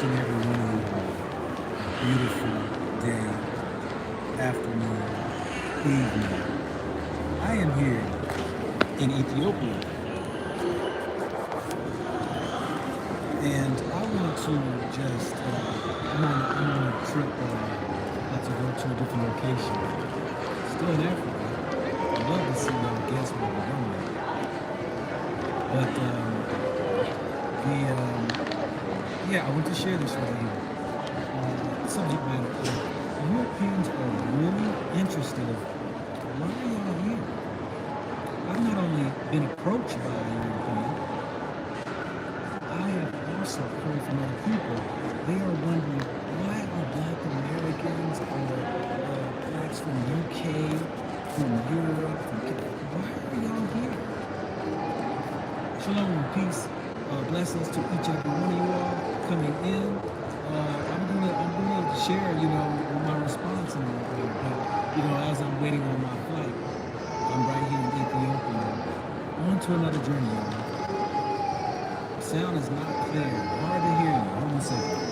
each and every one of you a beautiful day, afternoon, evening. I am here in Ethiopia, and I want to just, I'm on a trip to go to a different location, still in Africa. I'd love to see y'all guess where we're going. But yeah, I want to share this right here. Subject matter: Europeans are really interested in why are y'all here? I've not only been approached by a European, I have also heard from other people. They are wondering why are Black Americans or blacks from UK, from Europe, why are y'all here? Shalom and peace. Blessings to each and every one of you all coming in. I'm gonna share, my response in as I'm waiting on my flight. I'm right here in Ethiopia. On to another journey, y'all. Sound is not clear. Hard to hear you. Hold on a second.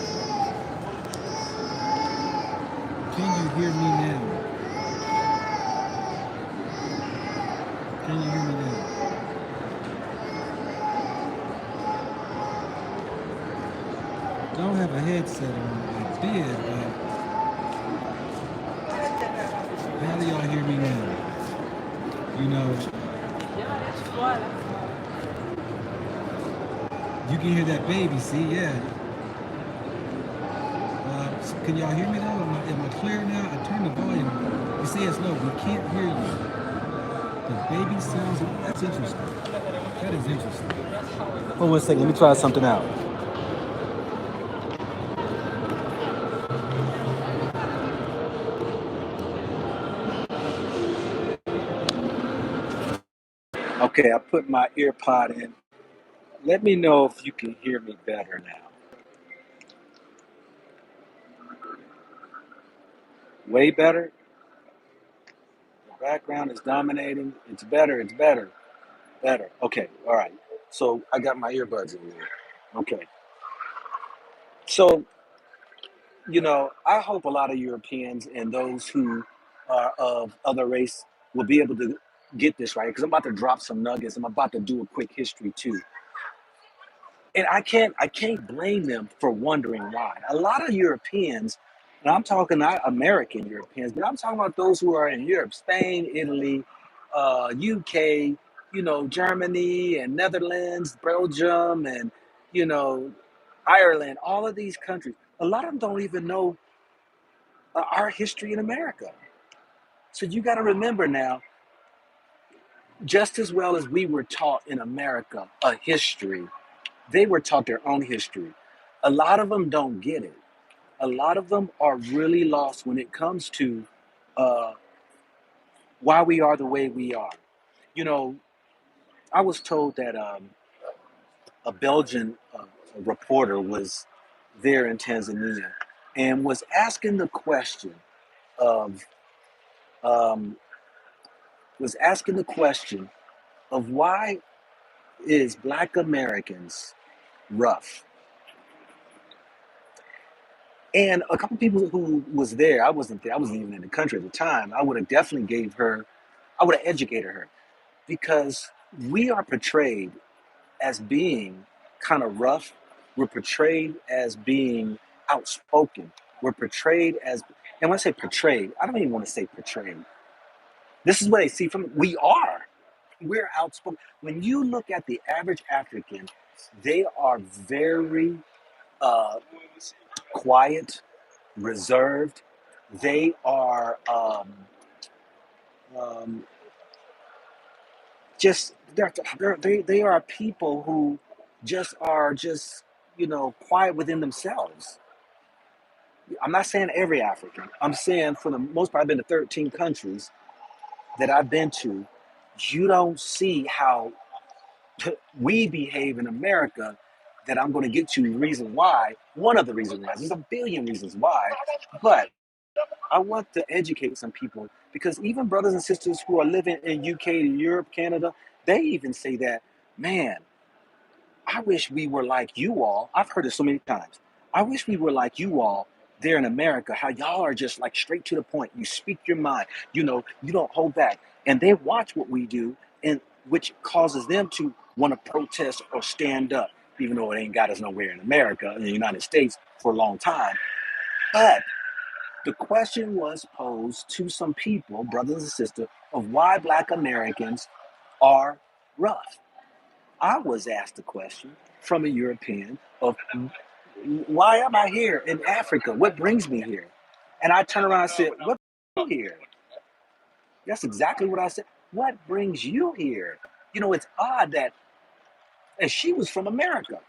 Can you hear me now? Can you hear me now? Don't have a headset on. I did, but how do y'all hear me now? You can hear that baby, see? Yeah. Can y'all hear me though? Am I clear now? I turned the volume on. You say it's low. We can't hear you. The baby sounds. That's interesting. That is interesting. Hold on a second. Let me try something out. Okay, I put my ear pod in. Let me know if you can hear me better now. Way better. The background is dominating. It's better. It's better. Better. Okay. All right. So I got my earbuds in there. Okay. So, I hope a lot of Europeans and those who are of other race will be able to get this right because I'm about to drop some nuggets. I'm about to do a quick history too. And I can't blame them for wondering why. A lot of Europeans, and I'm talking not American Europeans, but I'm talking about those who are in Europe, Spain, Italy, UK, Germany and Netherlands, Belgium, and you know, Ireland, all of these countries. A lot of them don't even know our history in America. So you got to remember now, just as well as we were taught in America a history, they were taught their own history. A lot of them don't get it. A lot of them are really lost when it comes to uh, why we are the way we are. You know, I was told that a Belgian reporter was there in Tanzania and was asking the question of um, why is Black Americans rough. And a couple people who was there, I wasn't there, I wasn't even in the country at the time. I would have definitely I would have educated her because we are portrayed as being kind of rough. We're portrayed as being outspoken. We're portrayed as, and when I say portrayed, I don't even want to say portrayed. This is what I see from, we're outspoken. When you look at the average African, they are very uh, quiet, reserved. They are um, just they are people who just quiet within themselves. I'm not saying every African. I'm saying for the most part, I've been to 13 countries that I've been to. You don't see how we behave in America. That I'm going to get you the reason why. One of the reasons why. There's a billion reasons why, but I want to educate some people because even brothers and sisters who are living in UK, Europe, Canada, they even say that, man, I wish we were like you all. I've heard it so many times. I wish we were like you all there in America, how y'all are just like straight to the point. You speak your mind, you don't hold back. And they watch what we do, and which causes them to want to protest or stand up, even though it ain't got us nowhere in America, in the United States for a long time. But the question was posed to some people, brothers and sisters, of why Black Americans are rough. I was asked the question from a European of why am I here in Africa? What brings me here? And I turned around and said, what brings you here? That's exactly what I said. What brings you here? It's odd that, and she was from America.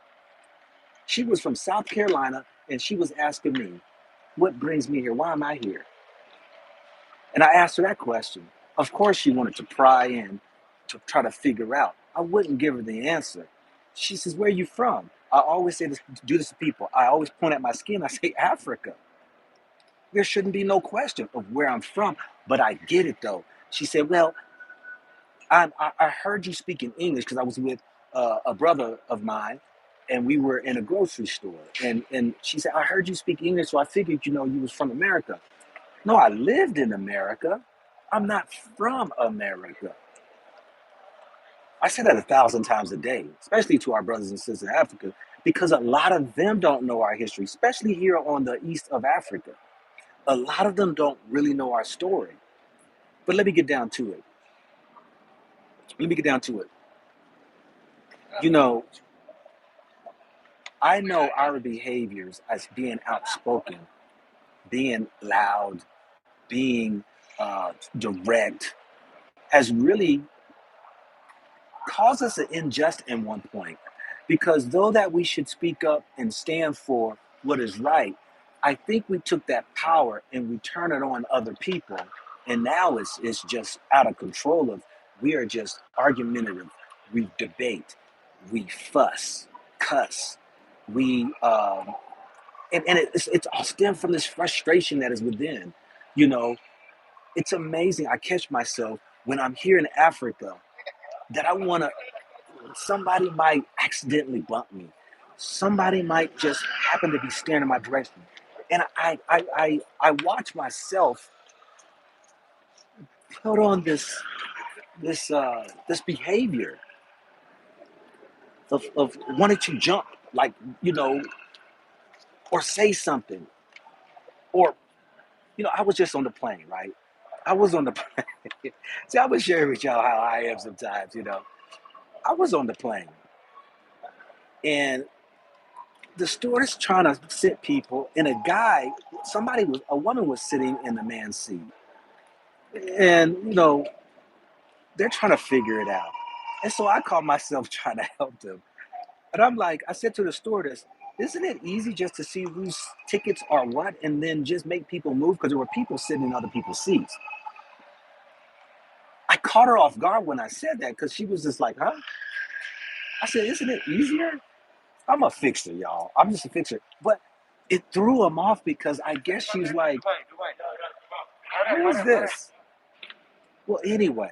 She was from South Carolina, and she was asking me, what brings me here? Why am I here? And I asked her that question. Of course, she wanted to pry in to try to figure out. I wouldn't give her the answer. She says, where are you from? I always say this, do this to people. I always point at my skin. I say, Africa. There shouldn't be no question of where I'm from, but I get it though. She said, well, I heard you speaking English because I was with a brother of mine and we were in a grocery store. And she said, I heard you speak English, so I figured, you was from America. No, I lived in America. I'm not from America. I say that 1,000 times a day, especially to our brothers and sisters in Africa, because a lot of them don't know our history, especially here on the east of Africa. A lot of them don't really know our story. But let me get down to it. Let me get down to it. You know, I know our behaviors as being outspoken, being loud, being direct, has really caused us an unjust in one point. Because though that we should speak up and stand for what is right, I think we took that power and we turn it on other people. And now it's just out of control of we are just argumentative. We debate, we fuss, cuss, we and it's all stemmed from this frustration that is within. You know, it's amazing. I catch myself when I'm here in Africa that I want to. Somebody might accidentally bump me. Somebody might just happen to be staring in my direction, and I watch myself put on this behavior of wanting to jump, like or say something, or I was just on the plane, right? I was on the plane. See, I was sharing with y'all how I am sometimes. I was on the plane, and the stewardess trying to sit people, and a woman was sitting in the man's seat, and they're trying to figure it out, and so I caught myself trying to help them, and I said to the stewardess, "Isn't it easy just to see whose tickets are what, and then just make people move?" Because there were people sitting in other people's seats. I caught her off guard when I said that because she was just like, "Huh?" I said, "Isn't it easier?" I'm a fixer, y'all. I'm just a fixer. But it threw him off because I guess she's like, who is this? Well, anyway,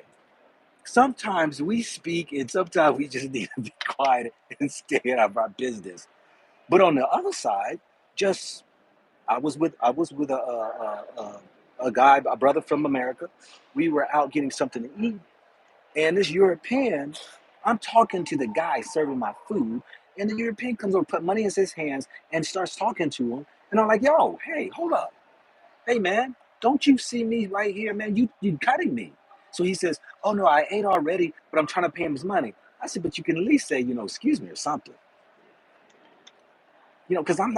sometimes we speak and sometimes we just need to be quiet and stay out of our business. But on the other side, just I was with a guy, a brother from America. We were out getting something to eat, and this European, I'm talking to the guy serving my food, and the European comes over, put money in his hands, and starts talking to him. And I'm like, yo, hey, hold up. Hey, man, don't you see me right here, man? You cutting me. So he says, oh, no, I ate already, but I'm trying to pay him his money. I said, but you can at least say, excuse me or something. Because I'm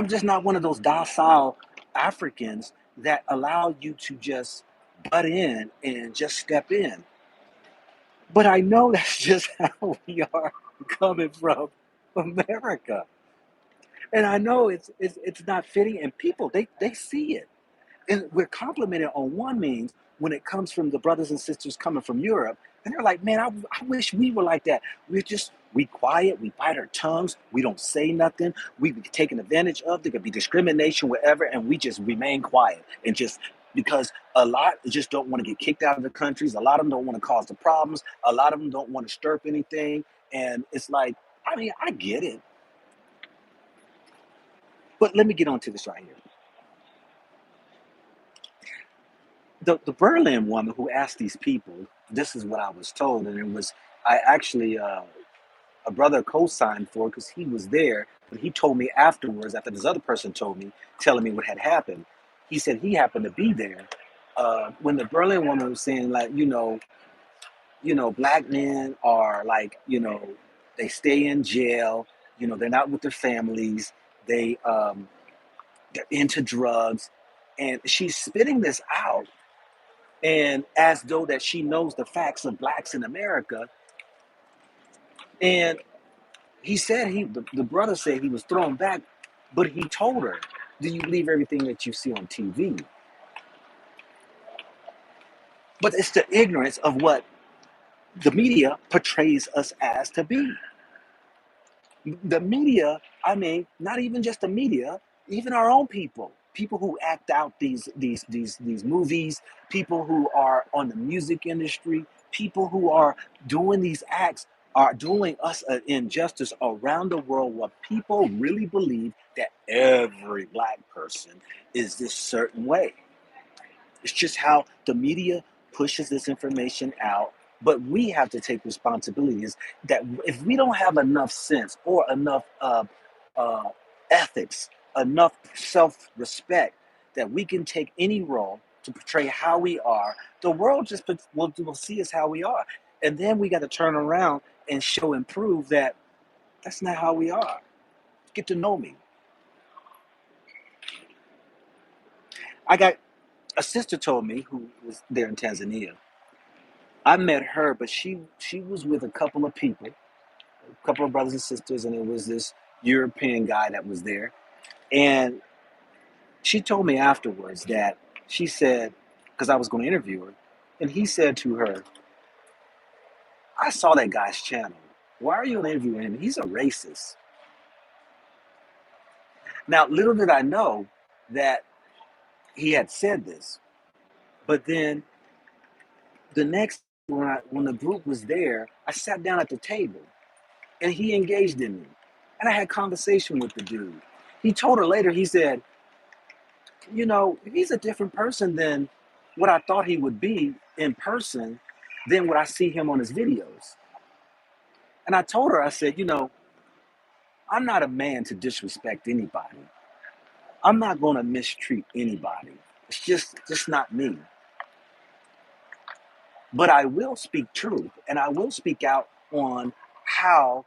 just not one of those docile Africans that allow you to just butt in and just step in. But I know that's just how we are coming from America. And I know it's not fitting, and people they see it. And we're complimented on one means when it comes from the brothers and sisters coming from Europe, and they're like, man, I wish we were like that. We quiet, we bite our tongues, we don't say nothing, we be taken advantage of, there could be discrimination, whatever, and we just remain quiet and just because a lot just don't want to get kicked out of the countries, a lot of them don't want to cause the problems, a lot of them don't want to stir up anything. And it's like, I mean, I get it. But let me get on to this right here. The Berlin woman who asked these people, this is what I was told, and it was I actually a brother co-signed for because he was there, but he told me afterwards, after this other person told me, telling me what had happened. He said he happened to be there when the Berlin woman was saying, like, black men are like, they stay in jail, they're not with their families, they they're into drugs, and she's spitting this out, and as though that she knows the facts of blacks in America. And he said the brother said he was thrown back, but he told her, "Do you believe everything that you see on TV?" But it's the ignorance of what the media portrays us as to be. The media, I mean, not even just the media, even our own people who act out these movies, people who are on the music industry, people who are doing these acts are doing us an injustice around the world where people really believe that every black person is this certain way. It's just how the media pushes this information out. But we have to take responsibilities that if we don't have enough sense or enough uh, ethics, enough self respect, that we can take any role to portray how we are, the world just will see us how we are. And then we got to turn around and show and prove that that's not how we are. Get to know me. I got a sister told me who was there in Tanzania. I met her, but she was with a couple of people, a couple of brothers and sisters, and it was this European guy that was there. And she told me afterwards that she said, because I was going to interview her, and he said to her, "I saw that guy's channel. Why are you interviewing him? He's a racist." Now, little did I know that he had said this, but then the next when the group was there, I sat down at the table and he engaged in me. And I had conversation with the dude. He told her later, he said, he's a different person than what I thought he would be in person than what I see him on his videos. And I told her, I said, I'm not a man to disrespect anybody. I'm not going to mistreat anybody. It's just not me. But I will speak truth and I will speak out on how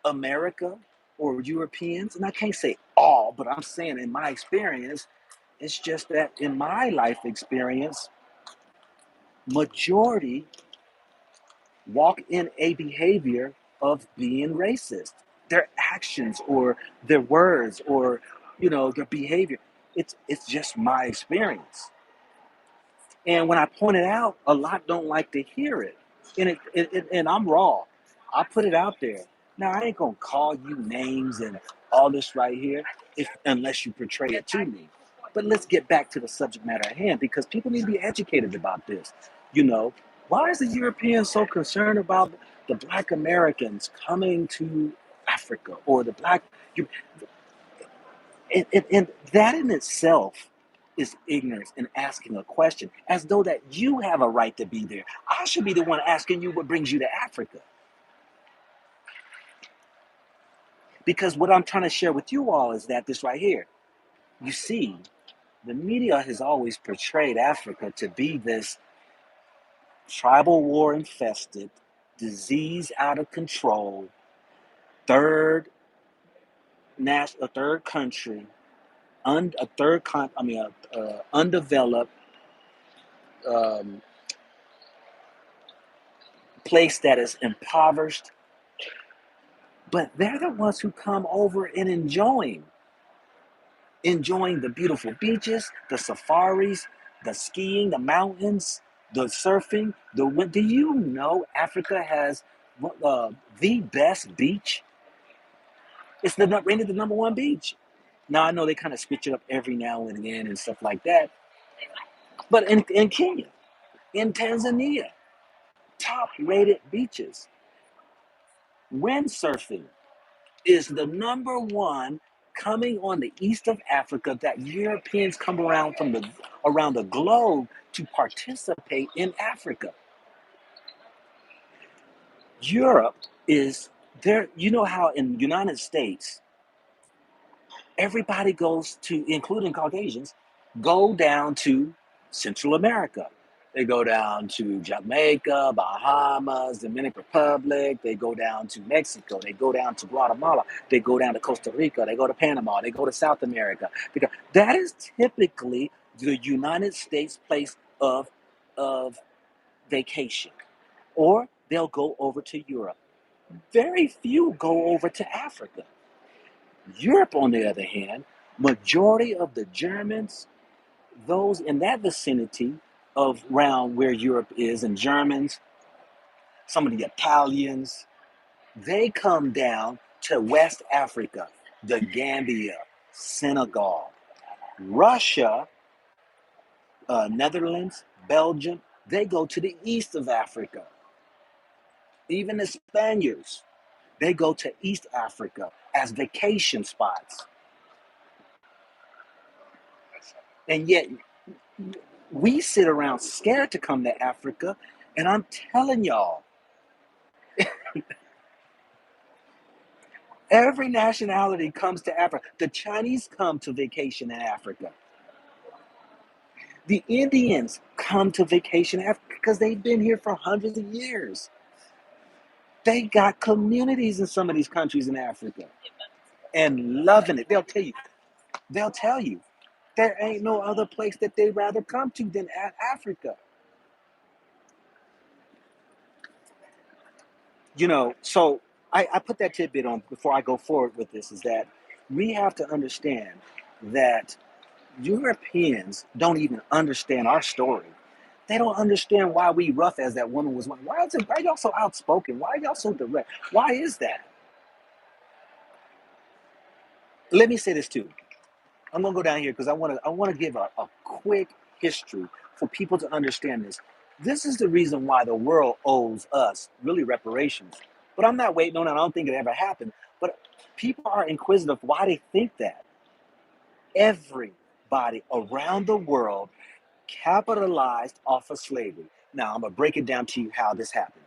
America or Europeans, and I can't say all, but I'm saying in my experience, it's just that in my life experience, majority walk in a behavior of being racist. Their actions or their words or their behavior. It's just my experience. And when I point it out, a lot don't like to hear it. And I'm raw. I put it out there. Now I ain't gonna call you names and all this right here, if unless you portray it to me. But let's get back to the subject matter at hand because people need to be educated about this. You know, why is the European so concerned about the Black Americans coming to Africa or the Black? You, and that in itself is ignorance and asking a question as though that you have a right to be there. I should be the one asking you what brings you to Africa. Because what I'm trying to share with you all is that this right here, you see, the media has always portrayed Africa to be this tribal war infested, disease out of control, third a third country, a third I mean, undeveloped um, place that is impoverished, but they're the ones who come over and enjoying the beautiful beaches, the safaris, the skiing, the mountains, the surfing. Do you know Africa has the best beach? It's rated the number one beach. Now I know they kind of switch it up every now and again and stuff like that, but in Kenya, in Tanzania, top rated beaches. Windsurfing is the number one coming on the east of Africa that Europeans come around from around the globe to participate in Africa. Europe is there. You know how in the United States, everybody goes to, including Caucasians, go down to Central America. They go down to Jamaica, Bahamas, Dominican Republic. They go down to Mexico. They go down to Guatemala. They go down to Costa Rica. They go to Panama. They go to South America. Because that is typically the United States place of vacation. Or they'll go over to Europe. Very few go over to Africa. Europe, on the other hand, majority of the Germans, those in that vicinity of around where Europe is, and Germans, some of the Italians, they come down to West Africa, the Gambia, Senegal, Russia, Netherlands, Belgium, they go to the east of Africa. Even the Spaniards, they go to East Africa as vacation spots. And yet we sit around scared to come to Africa. And I'm telling y'all, every nationality comes to Africa. The Chinese come to vacation in Africa. The Indians come to vacation in Africa because they've been here for hundreds of years. They got communities in some of these countries in Africa and loving it. They'll tell you, there ain't no other place that they'd rather come to than Africa. So I put that tidbit on before I go forward with this, is that we have to understand that Europeans don't even understand our story. They don't understand why we rough as that woman was. Why y'all so outspoken? Why are y'all so direct? Why is that? Let me say this too. I'm gonna go down here because I want to give a quick history for people to understand this. This is the reason why the world owes us really reparations. But I'm not waiting on it. I don't think it ever happened. But people are inquisitive why they think that. Everybody around the world capitalized off of slavery. Now I'm gonna break it down to you how this happened.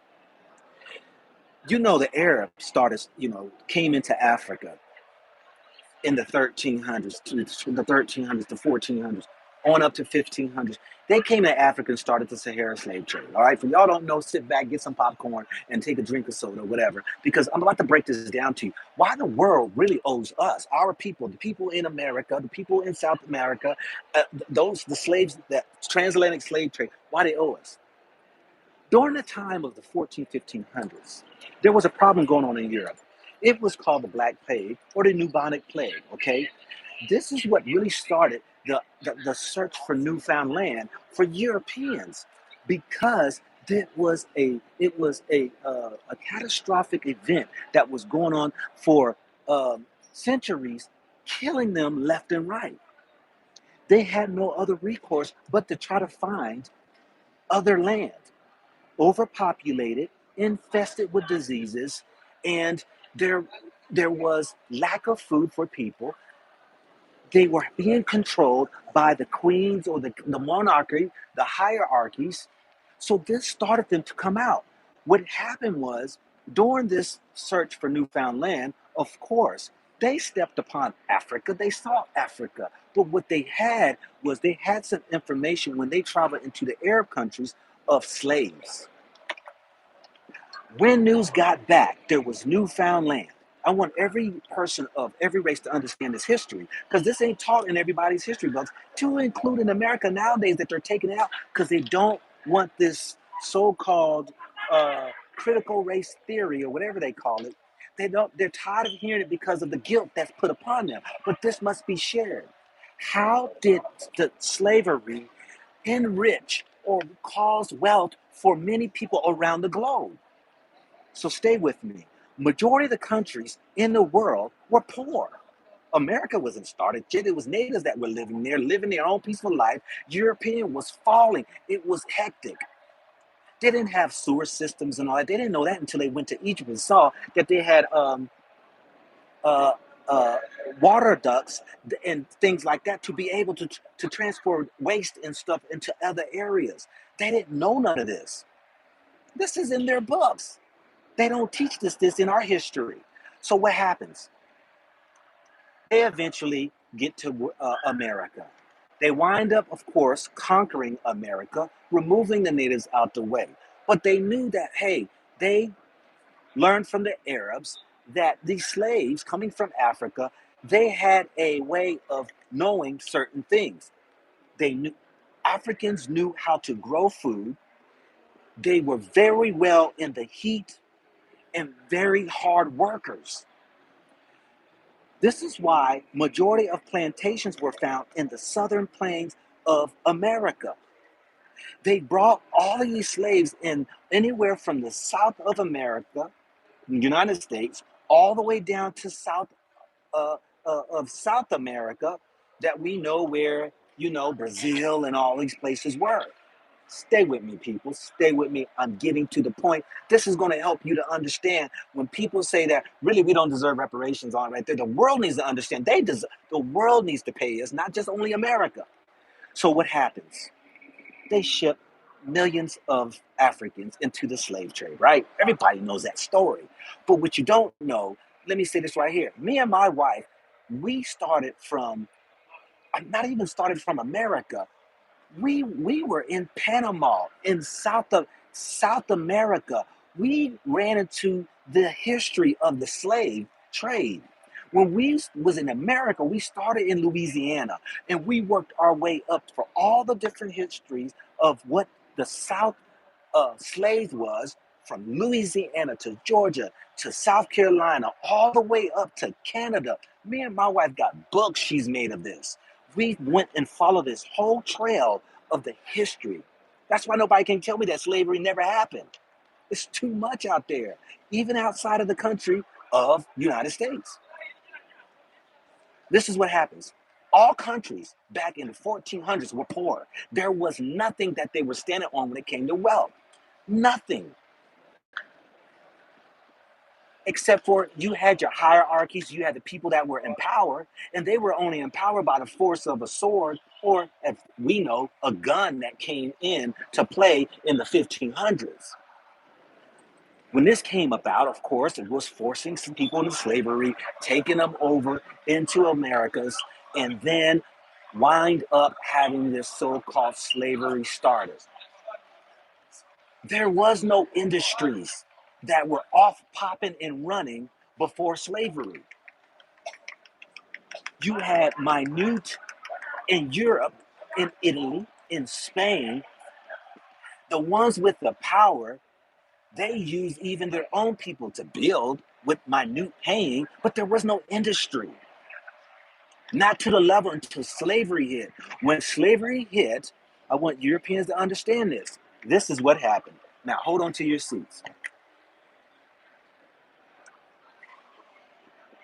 The Arabs came into Africa in the 1300s, to the 1300s to 1400s, on up to 1500s. They came to Africa and started the Sahara slave trade. All right, for y'all don't know, sit back, get some popcorn, and take a drink of soda, whatever, because I'm about to break this down to you. Why the world really owes us, our people, the people in America, the people in South America, the slaves, that transatlantic slave trade, why they owe us. During the time of the 1500s, there was a problem going on in Europe. It was called the Black Plague or the Bubonic Plague, okay? This is what really started the search for newfound land for Europeans, because it was a catastrophic event that was going on for centuries, killing them left and right. They had no other recourse but to try to find other land, overpopulated, infested with diseases, and there there was lack of food for people. They were being controlled by the queens or the monarchy, the hierarchies. So this started them to come out. What happened was, during this search for newfound land, of course, they stepped upon Africa. They saw Africa. But what they had was, they had some information when they traveled into the Arab countries of slaves. When news got back, there was newfound land. I want every person of every race to understand this history, because this ain't taught in everybody's history books, to include in America nowadays, that they're taking it out because they don't want this so-called critical race theory or whatever they call it. They're tired of hearing it because of the guilt that's put upon them. But this must be shared. How did the slavery enrich or cause wealth for many people around the globe? So stay with me. Majority of the countries in the world were poor. America wasn't started yet. It was natives that were living there, living their own peaceful life. European was falling. It was hectic. They didn't have sewer systems and all that. They didn't know that until they went to Egypt and saw that they had uh, water ducts and things like that to be able to transport waste and stuff into other areas. They didn't know none of this. This is in their books. They don't teach this in our history. So what happens? They eventually get to America. They wind up, of course, conquering America, removing the natives out the way. But they knew that, hey, they learned from the Arabs that these slaves coming from Africa, they had a way of knowing certain things. They knew Africans knew how to grow food. They were very well in the heat and very hard workers. This is why majority of plantations were found in the southern plains of America. They brought all of these slaves in anywhere from the South of America, United States, all the way down to uh, of South America, that we know where, Brazil and all these places were. Stay with me, people. Stay with me. I'm getting to the point. This is going to help you to understand when people say that really we don't deserve reparations on right there. The world needs to understand the world needs to pay us, not just only America. So what happens? They ship millions of Africans into the slave trade, right? Everybody knows that story. But what you don't know, let me say this right here. Me and my wife, we started from, not even started from America. We were in Panama, in South America. We ran into the history of the slave trade. When we was in America, we started in Louisiana, and we worked our way up for all the different histories of what the South slave was, from Louisiana to Georgia to South Carolina, all the way up to Canada. Me and my wife got books she's made of this. We went and followed this whole trail of the history. That's why nobody can tell me that slavery never happened. It's too much out there, even outside of the country of United States. This is what happens. All countries back in the 1400s were poor. There was nothing that they were standing on when it came to wealth. Nothing. Except for you had your hierarchies, you had the people that were in power, and they were only empowered by the force of a sword, or, as we know, a gun that came in to play in the 1500s. When this came about, of course, it was forcing some people into slavery, taking them over into Americas, and then wind up having this so-called slavery starters. There was no industries that were off popping and running before slavery. You had minute in Europe, in Italy, in Spain, the ones with the power, they used even their own people to build with minute paying, but there was no industry. Not to the level until slavery hit. When slavery hit, I want Europeans to understand this. This is what happened. Now hold on to your seats.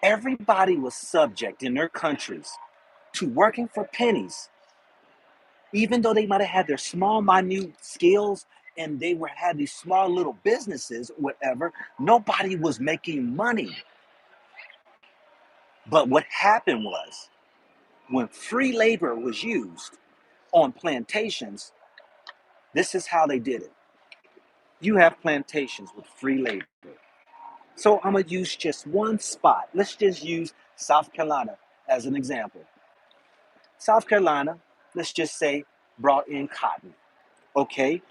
Everybody was subject in their countries to working for pennies, even though they might have had their small, minute skills and they had these small little businesses, whatever. Nobody was making money. But what happened was, when free labor was used on plantations, this is how they did it. You have plantations with free labor. So I'm gonna use just one spot. Let's just use South Carolina as an example. South Carolina, let's just say, brought in cotton. Okay,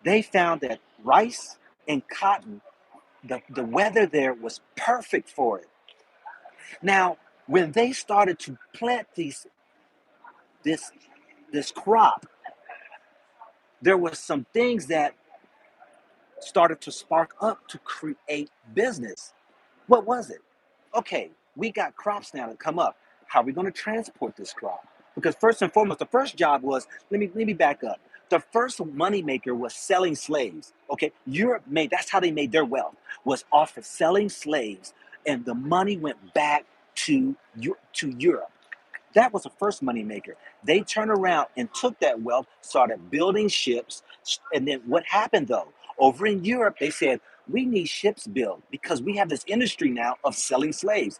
they found that rice and cotton, the weather there was perfect for it. Now, when they started to plant this this crop, there was some things that started to spark up to create business. What was it? Okay, we got crops now that come up. How are we going to transport this crop? Because first and foremost, the first job was, let me back up. The first money maker was selling slaves. Okay, Europe made, that's how they made their wealth, was off of selling slaves, and the money went back to Europe. That was the first money maker. They turned around and took that wealth, started building ships, and then what happened though? Over in Europe, they said, we need ships built because we have this industry now of selling slaves.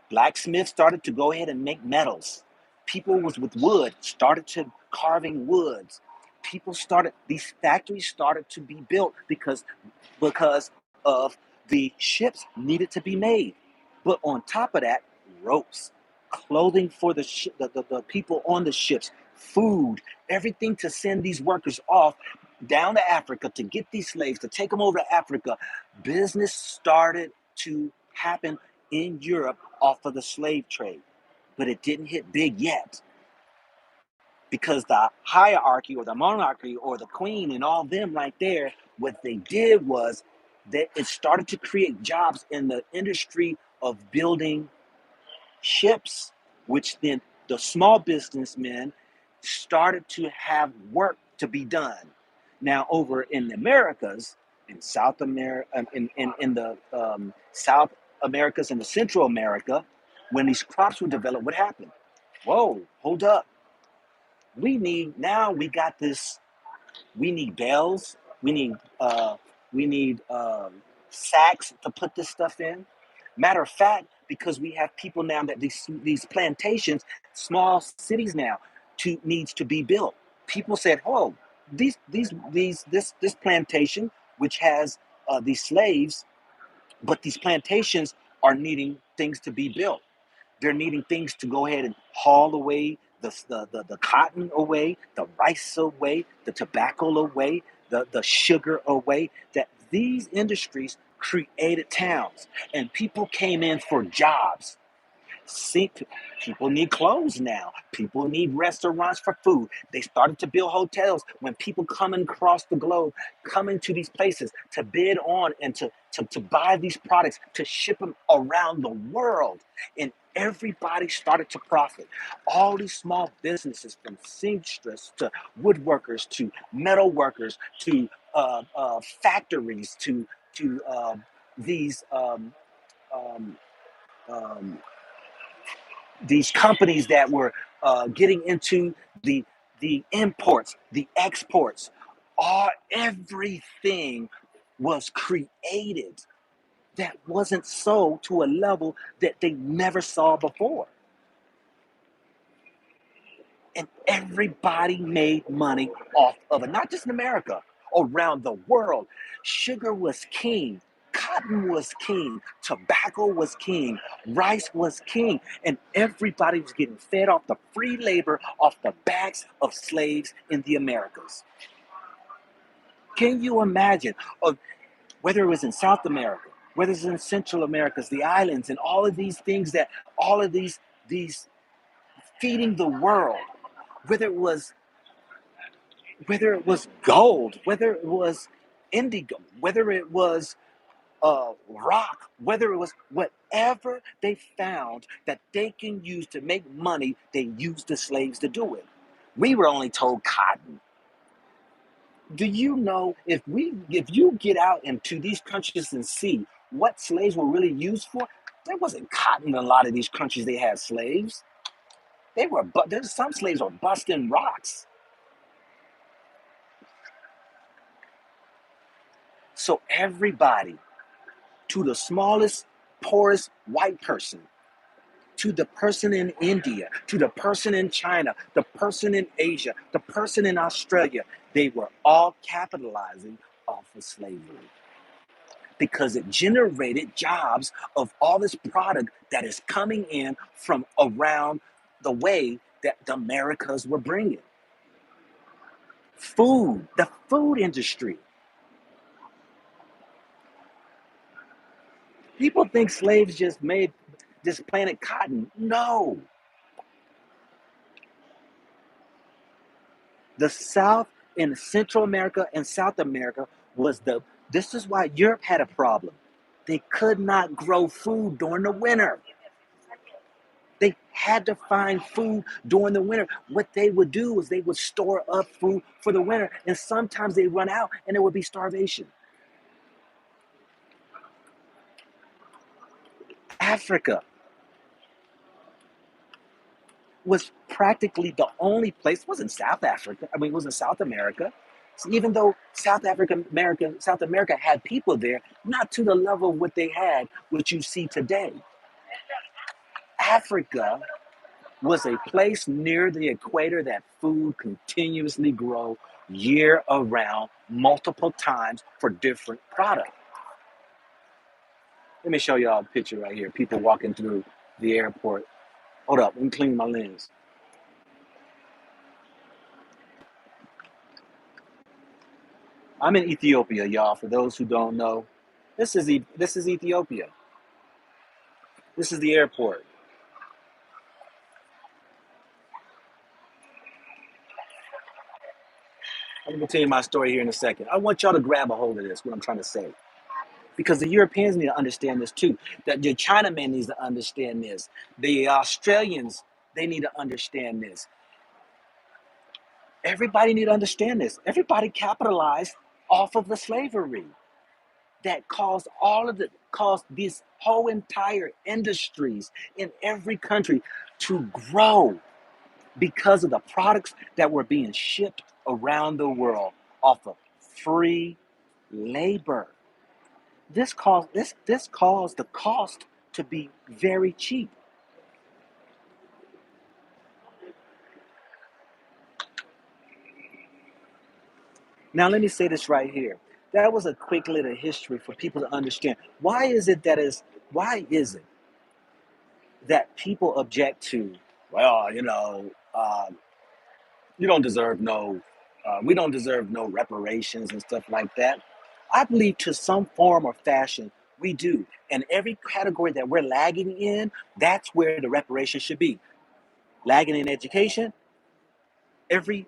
Blacksmiths started to go ahead and make metals. People was with wood, started to carving woods. People started, these factories started to be built because of the ships needed to be made. But on top of that, ropes, clothing for the people on the ships, food, everything to send these workers off down to Africa to get these slaves, to take them over to Africa. Business started to happen in Europe off of the slave trade, but it didn't hit big yet because the hierarchy or the monarchy or the queen and all them right there, what they did was that it started to create jobs in the industry of building ships, which then the small businessmen started to have work to be done. Now, over in the Americas, in South America, in the South Americas and the Central America, when these crops were developed, what happened? Whoa, hold up. We got this, we need bells, we need sacks to put this stuff in. Matter of fact, because we have people now that these plantations, small cities now, to needs to be built. People said, "Oh, this plantation, which has these slaves, but these plantations are needing things to be built. They're needing things to go ahead and haul away the cotton away, the rice away, the tobacco away, the sugar away. That these industries created towns and people came in for jobs. See, people need clothes now. People need restaurants for food. They started to build hotels when people coming across the globe, coming to these places to bid on and to buy these products, to ship them around the world. And everybody started to profit. All these small businesses, from seamstress to woodworkers to metal workers to factories to these um, um, these companies that were getting into the imports, the exports, all everything was created that wasn't sold to a level that they never saw before. And everybody made money off of it, not just in America, around the world. Sugar was king, cotton was king, tobacco was king, rice was king, and everybody was getting fed off the free labor off the backs of slaves in the Americas. Can you imagine? Whether it was in South America, whether it's in Central Americas, the islands, and all of these things that all of these feeding the world, whether it was whether it was gold, whether it was indigo, whether it was rock, whether it was whatever they found that they can use to make money, they used the slaves to do it. We were only told cotton. Do you know if you get out into these countries and see what slaves were really used for? There wasn't cotton in a lot of these countries. They had slaves. But there's some slaves are busting rocks. So everybody, to the smallest, poorest white person, to the person in India, to the person in China, the person in Asia, the person in Australia, they were all capitalizing off of slavery because it generated jobs of all this product that is coming in from around the way that the Americas were bringing. Food, the food industry. People think slaves just planted cotton. No, the South in Central America and South America was this is why Europe had a problem. They could not grow food during the winter. They had to find food during the winter. What they would do is they would store up food for the winter, and sometimes they run out and there would be starvation. Africa was practically the only place, it wasn't South Africa, I mean, it wasn't South America. So even though South America had people there, not to the level of what they had, what you see today. Africa was a place near the equator that food continuously grow year around multiple times for different products. Let me show y'all a picture right here. People walking through the airport. Hold up, let me clean my lens. I'm in Ethiopia, y'all. For those who don't know, this is Ethiopia. This is the airport. I'm gonna continue my story here in a second. I want y'all to grab a hold of this, what I'm trying to say. Because the Europeans need to understand this too. That the Chinaman needs to understand this. The Australians, they need to understand this. Everybody need to understand this. Everybody capitalized off of the slavery that caused these whole entire industries in every country to grow because of the products that were being shipped around the world off of free labor. This caused the cost to be very cheap. Now let me say this right here. That was a quick little history for people to understand. Why is it that people object to, well, you don't deserve no, we don't deserve no reparations and stuff like that. I believe to some form or fashion we do. And every category that we're lagging in, that's where the reparation should be. Lagging in education, every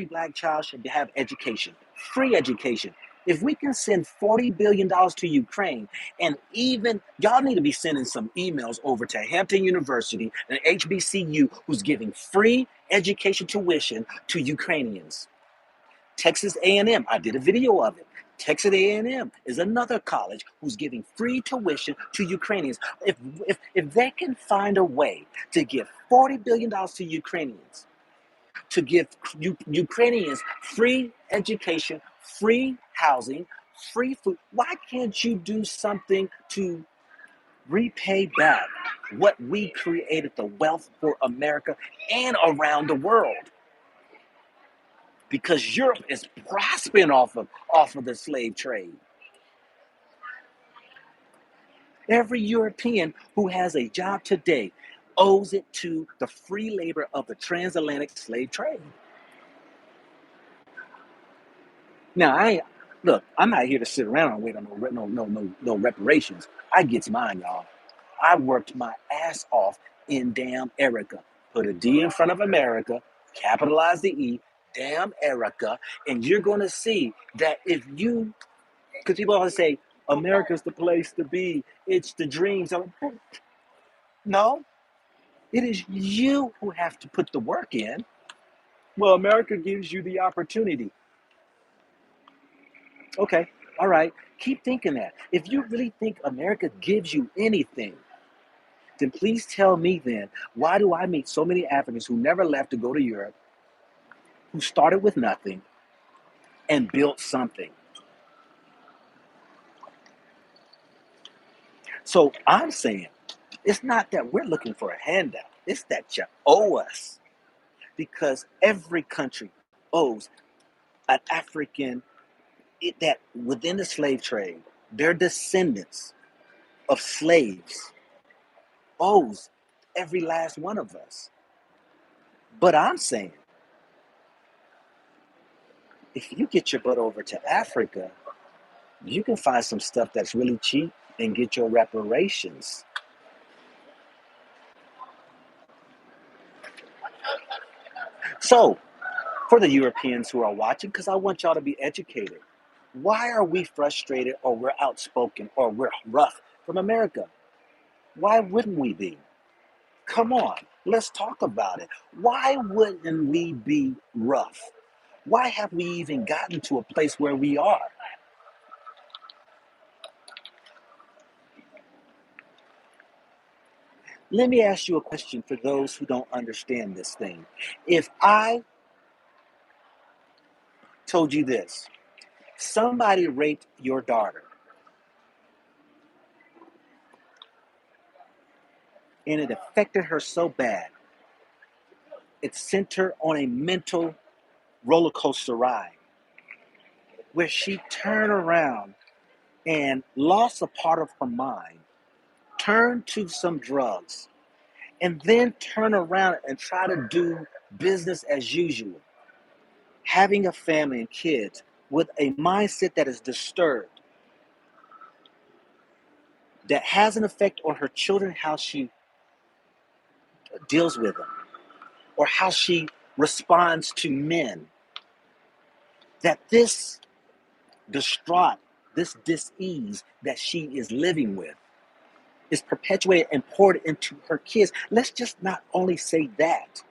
black child should have education, free education. If we can send $40 billion to Ukraine, and even y'all need to be sending some emails over to Hampton University and HBCU, who's giving free education tuition to Ukrainians. Texas A&M, I did a video of it. Texas A&M is another college who's giving free tuition to Ukrainians. If they can find a way to give $40 billion to Ukrainians, to give Ukrainians free education, free housing, free food. Why can't you do something to repay back what we created, the wealth for America and around the world? Because Europe is prospering off of the slave trade. Every European who has a job today owes it to the free labor of the transatlantic slave trade. Now, I'm not here to sit around and wait on no reparations. I gets mine, y'all. I worked my ass off in damn Erica. Put a D in front of America, capitalize the E, damn Erica, and you're gonna see that because people always say America's the place to be. It's the dreams. No, it is you who have to put the work in. Well, America gives you the opportunity. Okay, all right. Keep thinking that. If you really think America gives you anything, then please tell me then, why do I meet so many Africans who never left to go to Europe, who started with nothing and built something? So I'm saying, it's not that we're looking for a handout. It's that you owe us, because every country owes an African, that within the slave trade, their descendants of slaves owes every last one of us. But I'm saying, if you get your butt over to Africa, you can find some stuff that's really cheap and get your reparations. So, for the Europeans who are watching, because I want y'all to be educated, why are we frustrated or we're outspoken or we're rough from America? Why wouldn't we be? Come on, let's talk about it. Why wouldn't we be rough? Why have we even gotten to a place where we are? Let me ask you a question for those who don't understand this thing. If I told you this, somebody raped your daughter and it affected her so bad. It sent her on a mental roller coaster ride where she turned around and lost a part of her mind, turned to some drugs, and then turn around and try to do business as usual, having a family and kids with a mindset that is disturbed, that has an effect on her children, how she deals with them, or how she responds to men, that this distraught, this dis-ease that she is living with is perpetuated and poured into her kids. Let's just not only say that.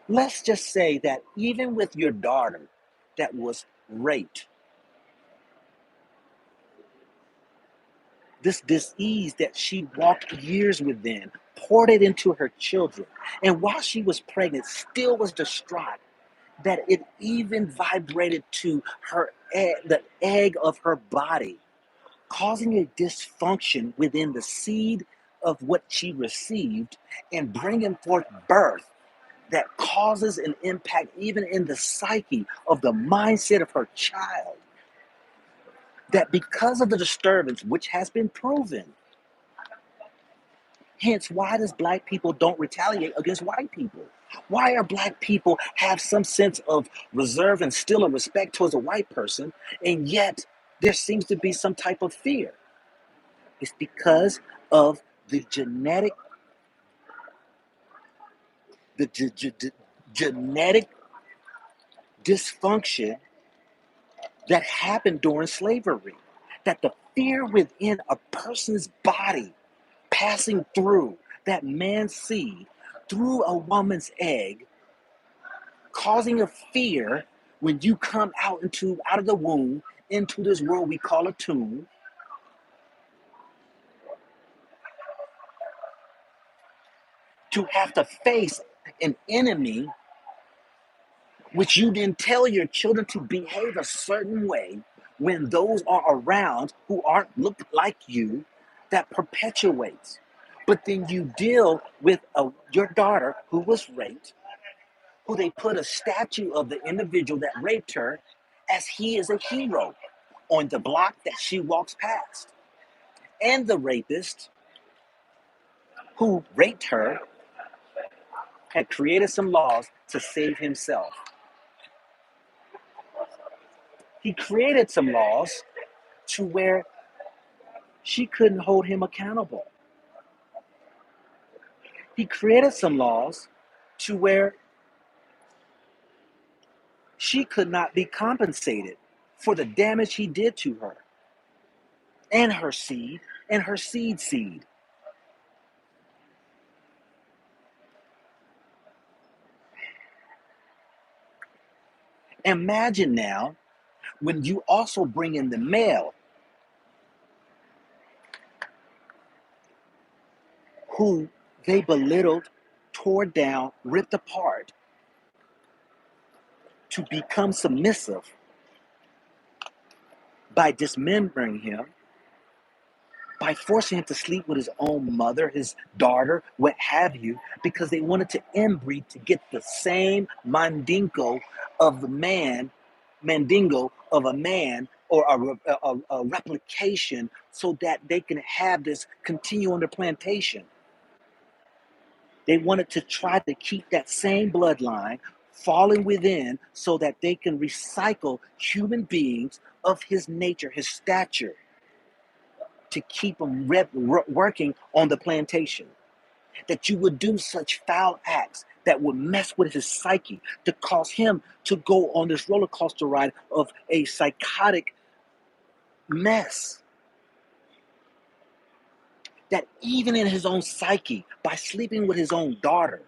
Let's just say that even with your daughter that was raped, this disease that she walked years within, poured it into her children. And while she was pregnant, still was distraught that it even vibrated to her the egg of her body, causing a dysfunction within the seed of what she received and bringing forth birth that causes an impact even in the psyche of the mindset of her child. That because of the disturbance, which has been proven, hence why does black people don't retaliate against white people? Why are black people have some sense of reserve and still a respect towards a white person, and yet there seems to be some type of fear? It's because of the genetic dysfunction that happened during slavery. That the fear within a person's body passing through that man's seed, through a woman's egg, causing a fear when you come out of the womb into this world we call a tomb, to have to face an enemy which you then tell your children to behave a certain way when those are around who aren't look like you, that perpetuates. But then you deal with your daughter who was raped, who they put a statue of the individual that raped her as he is a hero on the block that she walks past. And the rapist who raped her had created some laws to save himself. He created some laws to where she couldn't hold him accountable. He created some laws to where she could not be compensated for the damage he did to her and her seed and her seed seed. Imagine now when you also bring in the male who they belittled, tore down, ripped apart to become submissive by dismembering him, by forcing him to sleep with his own mother, his daughter, what have you, because they wanted to inbreed to get the same mandingo of a man, or a replication so that they can have this continue on the plantation. They wanted to try to keep that same bloodline falling within so that they can recycle human beings of his nature, his stature, to keep him working on the plantation. That you would do such foul acts that would mess with his psyche to cause him to go on this roller coaster ride of a psychotic mess. That even in his own psyche, by sleeping with his own daughter,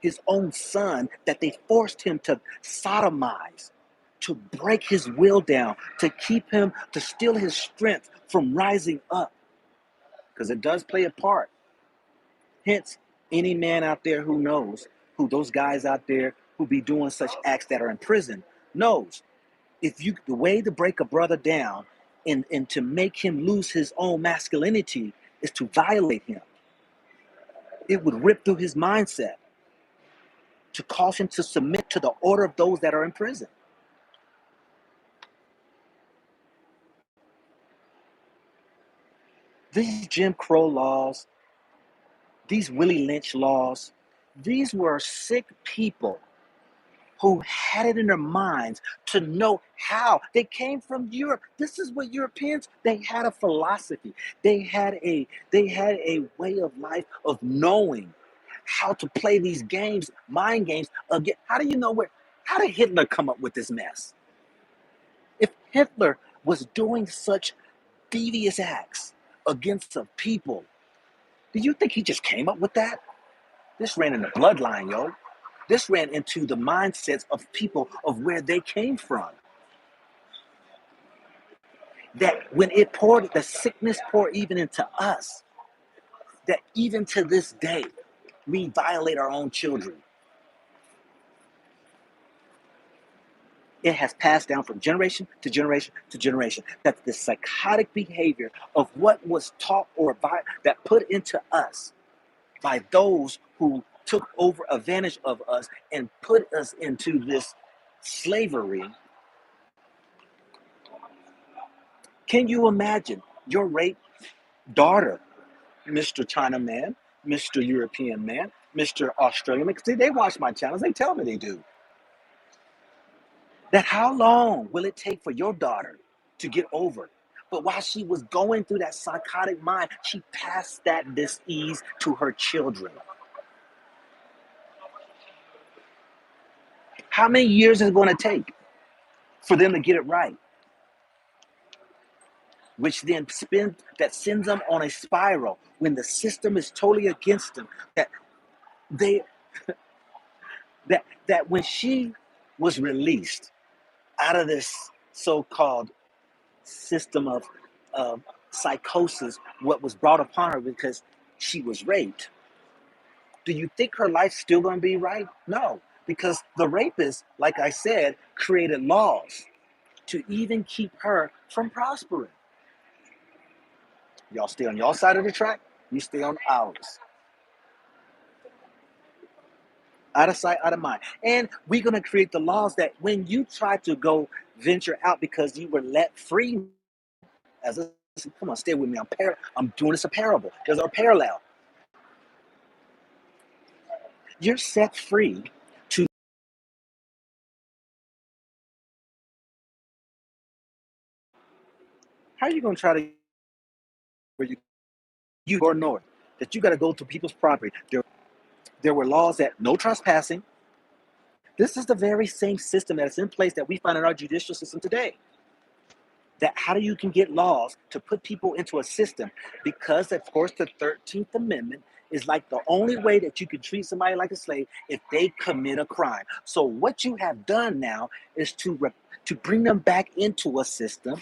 his own son, that they forced him to sodomize, to break his will down, to keep him, to steal his strength from rising up. Because it does play a part. Hence, any man out there who knows, who those guys out there who be doing such acts that are in prison, knows the way to break a brother down and to make him lose his own masculinity is to violate him. It would rip through his mindset to cause him to submit to the order of those that are in prison. These Jim Crow laws, these Willie Lynch laws, these were sick people who had it in their minds to know how. They came from Europe. This is what Europeans, they had a philosophy. They had a way of life of knowing how to play these games, mind games again. How do you know how did Hitler come up with this mess? If Hitler was doing such devious acts against the people, do you think he just came up with that? This ran in the bloodline, yo. This ran into the mindsets of people of where they came from. That when it poured, the sickness poured even into us. That even to this day, we violate our own children. It has passed down from generation to generation to generation. That the psychotic behavior of what was taught or that put into us by those who took over advantage of us and put us into this slavery. Can you imagine your raped daughter, Mr. China man, Mr. European man, Mr. Australian man? Because they watch my channels, they tell me they do. That how long will it take for your daughter to get over? But while she was going through that psychotic mind, she passed that disease to her children. How many years is it going to take for them to get it right? Which then sends them on a spiral when the system is totally against them. They that when she was released out of this so-called system of psychosis, what was brought upon her because she was raped, do you think her life's still going to be right? No, because the rapist, like I said, created laws to even keep her from prospering. Y'all stay on your side of the track, you stay on ours. Out of sight, out of mind. And we're going to create the laws that when you try to go venture out because you were let free, come on, stay with me. I'm doing this a parable. There's a parallel. You're set free to. How are you going to try to where you go north? That you got to go to people's property. There were laws that no trespassing. This is the very same system that is in place that we find in our judicial system today. That how do you can get laws to put people into a system? Because of course the 13th Amendment is like the only way that you can treat somebody like a slave if they commit a crime. So what you have done now is to bring them back into a system.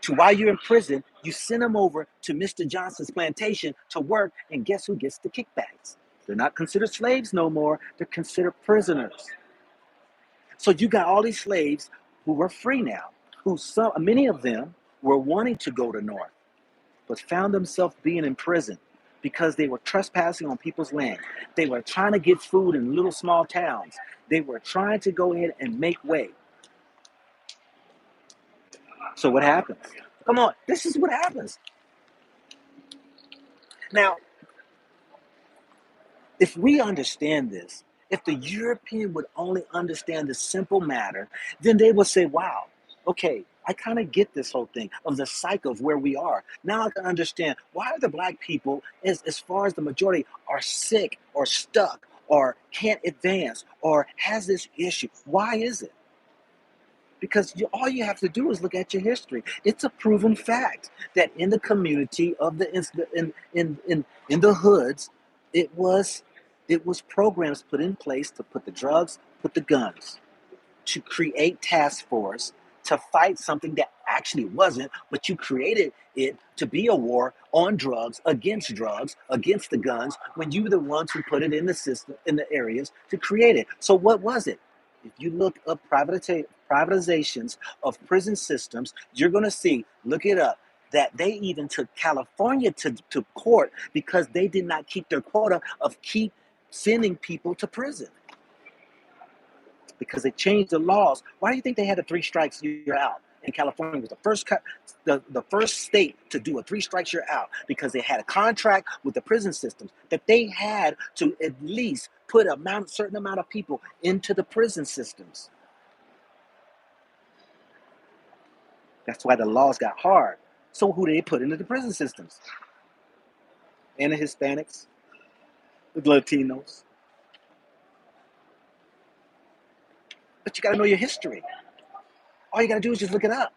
To while you're in prison, you send them over to Mr. Johnson's plantation to work, and guess who gets the kickbacks? They're not considered slaves no more. They're considered prisoners. So you got all these slaves who were free now, many of them were wanting to go to North, but found themselves being in prison because they were trespassing on people's land. They were trying to get food in little small towns. They were trying to go in and make way. So what happens? Come on, this is what happens. Now, if we understand this, if the European would only understand the simple matter, then they would say, wow, okay, I kind of get this whole thing of the cycle of where we are. Now I can understand why are the black people, as far as the majority, are sick or stuck or can't advance or has this issue. Why is it? Because all you have to do is look at your history. It's a proven fact that in the community of in the hoods, it was programs put in place to put the drugs, put the guns, to create task force to fight something that actually wasn't, but you created it to be a war on drugs, against the guns, when you were the ones who put it in the system, in the areas to create it. So what was it? If you look up privatizations of prison systems, you're going to see, look it up. that they even took California to court because they did not keep their quota of keep sending people to prison. Because they changed the laws. Why do you think they had a 3 strikes you're out? And California was the first state to do a 3 strikes you're out, because they had a contract with the prison systems that they had to at least put a certain amount of people into the prison systems. That's why the laws got hard. So who did they put into the prison systems? And the Hispanics, the Latinos. But you got to know your history. All you got to do is just look it up.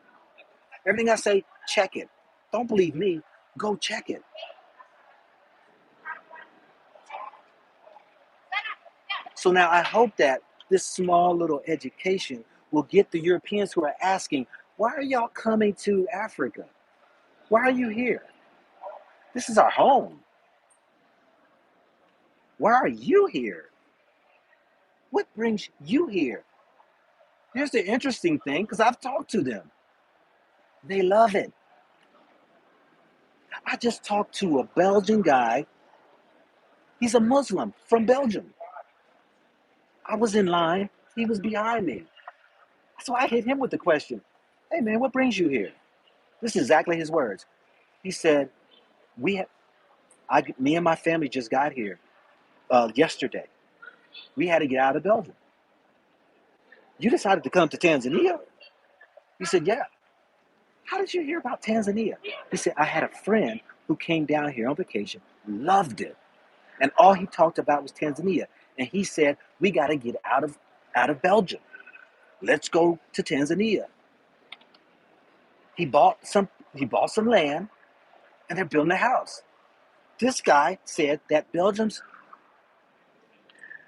Everything I say, check it. Don't believe me, go check it. So now I hope that this small little education will get the Europeans who are asking, why are y'all coming to Africa? Why are you here? This is our home. Why are you here? What brings you here? Here's the interesting thing, because I've talked to them. They love it. I just talked to a Belgian guy. He's a Muslim from Belgium. I was in line. He was behind me. So I hit him with the question, hey man, what brings you here? This is exactly his words. He said, me and my family just got here yesterday. We had to get out of Belgium. You decided to come to Tanzania? He said, yeah. How did you hear about Tanzania? He said, I had a friend who came down here on vacation, loved it. And all he talked about was Tanzania. And he said, we got to get out of Belgium. Let's go to Tanzania. He bought some land, and they're building a house. This guy said that Belgians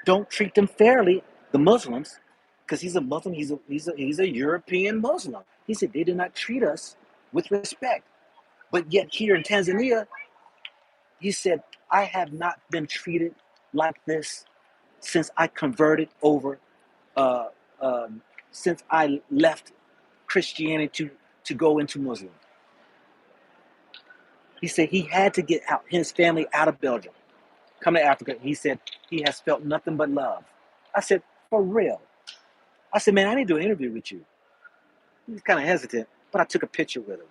don't treat them fairly, the Muslims, because he's a Muslim, he's a European Muslim. He said they do not treat us with respect. But yet here in Tanzania, he said, I have not been treated like this since I converted over, uh, since I left Christianity to go into Muslim. He said he had to get his family out of Belgium, come to Africa. He said he has felt nothing but love. I said, for real? I said, man, I need to do an interview with you. He was kind of hesitant, but I took a picture with him.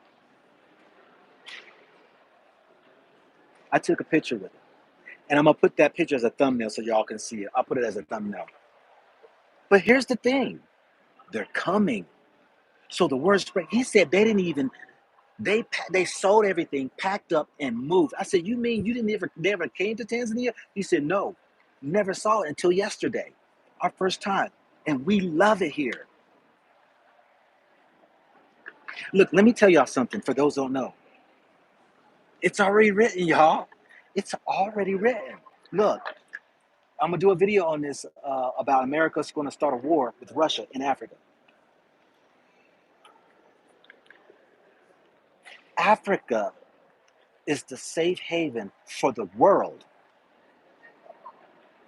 And I'm going to put that picture as a thumbnail so y'all can see it. I'll put it as a thumbnail. But here's the thing. They're coming. So the word spread. He said they didn't even, they sold everything, packed up, and moved. I said, you mean you never came to Tanzania? He said, no, never saw it until yesterday, our first time. And we love it here. Look, let me tell y'all something for those who don't know. It's already written, y'all. It's already written. Look, I'm going to do a video on this about America's going to start a war with Russia in Africa. Africa is the safe haven for the world.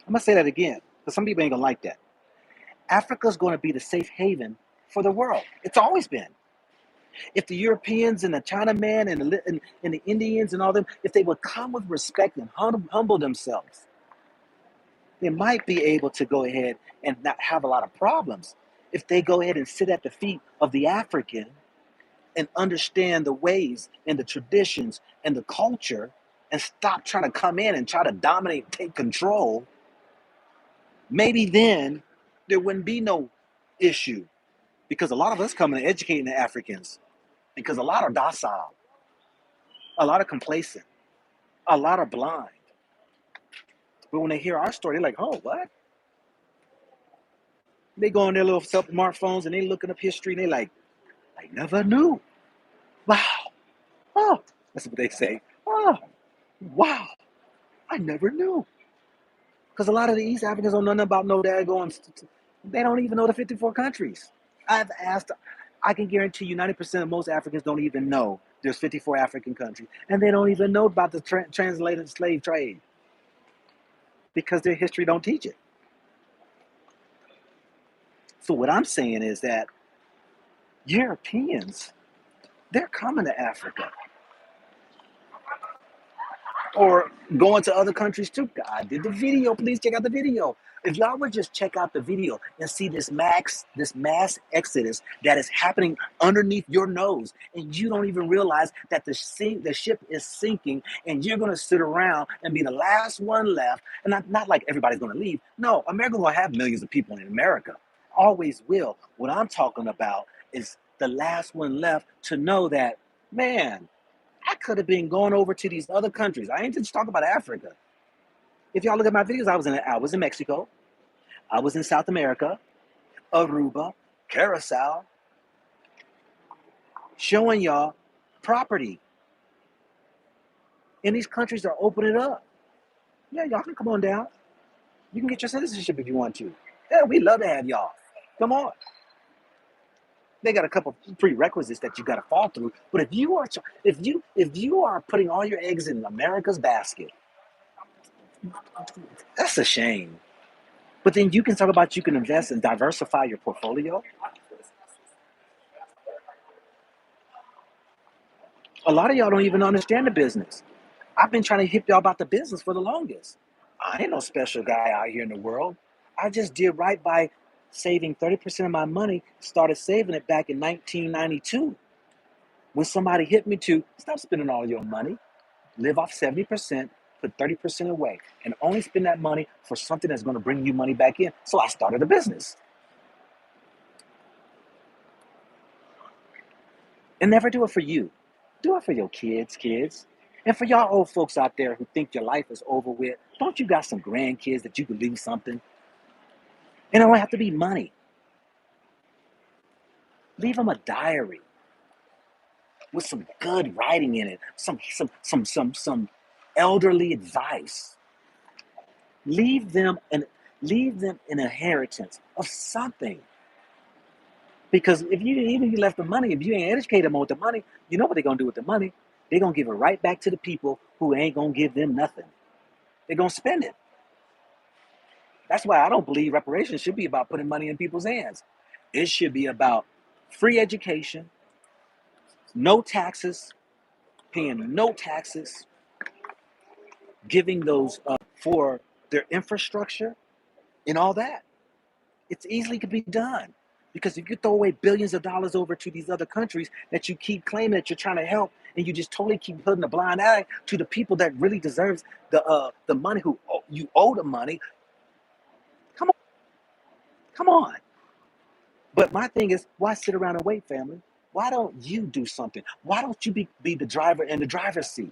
I'm going to say that again, because some people ain't going to like that. Africa's going to be the safe haven for the world. It's always been. If the Europeans and the Chinamen and the Indians and all them, if they would come with respect and humble themselves, they might be able to go ahead and not have a lot of problems. If they go ahead and sit at the feet of the African and understand the ways and the traditions and the culture and stop trying to come in and try to dominate, take control, maybe then there wouldn't be no issue. Because a lot of us come and educating the Africans, because a lot are docile, a lot are complacent, a lot are blind. But when they hear our story, they're like, oh, what? They go on their little smartphones and they looking up history and they like, I never knew. Wow. Oh, that's what they say. Oh, wow. I never knew. Because a lot of the East Africans don't know nothing about no daggone. They don't even know the 54 countries. I've asked, I can guarantee you 90% of most Africans don't even know there's 54 African countries. And they don't even know about the translated slave trade. Because their history don't teach it. So what I'm saying is that Europeans, they're coming to Africa. or going to other countries too. I did the video. Please check out the video. If y'all would just check out the video and see this mass exodus that is happening underneath your nose, and you don't even realize that the ship is sinking, and you're gonna sit around and be the last one left. And not like everybody's gonna leave. No, America will have millions of people in America. Always will. What I'm talking about is the last one left to know that, man, I could have been going over to these other countries. I ain't just talking about Africa. If y'all look at my videos, I was in Mexico, I was in South America, Aruba, Curacao, showing y'all property. And these countries are opening up. Yeah, y'all can come on down. You can get your citizenship if you want to. Yeah, we love to have y'all. Come on. They got a couple prerequisites that you got to fall through. But if you are putting all your eggs in America's basket, that's a shame. But then you can talk about you can invest and diversify your portfolio. A lot of y'all don't even understand the business. I've been trying to hip y'all about the business for the longest. I ain't no special guy out here in the world. I just did right by saving 30% of my money, started saving it back in 1992. When somebody hit me to stop spending all your money, live off 70%, put 30% away, and only spend that money for something that's going to bring you money back in. So I started a business. And never do it for you. Do it for your kids. And for y'all old folks out there who think your life is over with, don't you got some grandkids that you could leave something? And it don't have to be money. Leave them a diary with some good writing in it, some elderly advice. Leave them an leave them an inheritance of something. Because if you even you left the money, if you ain't educated them with the money, you know what they're gonna do with the money? They're gonna give it right back to the people who ain't gonna give them nothing. They're gonna spend it. That's why I don't believe reparations should be about putting money in people's hands. It should be about free education, no taxes, paying no taxes, giving those for their infrastructure and all that. It's easily could be done. Because if you throw away billions of dollars over to these other countries that you keep claiming that you're trying to help, and you just totally keep putting a blind eye to the people that really deserves the money who you owe the money. Come on, come on. But my thing is, why sit around and wait, family? Why don't you do something? Why don't you be the driver in the driver's seat?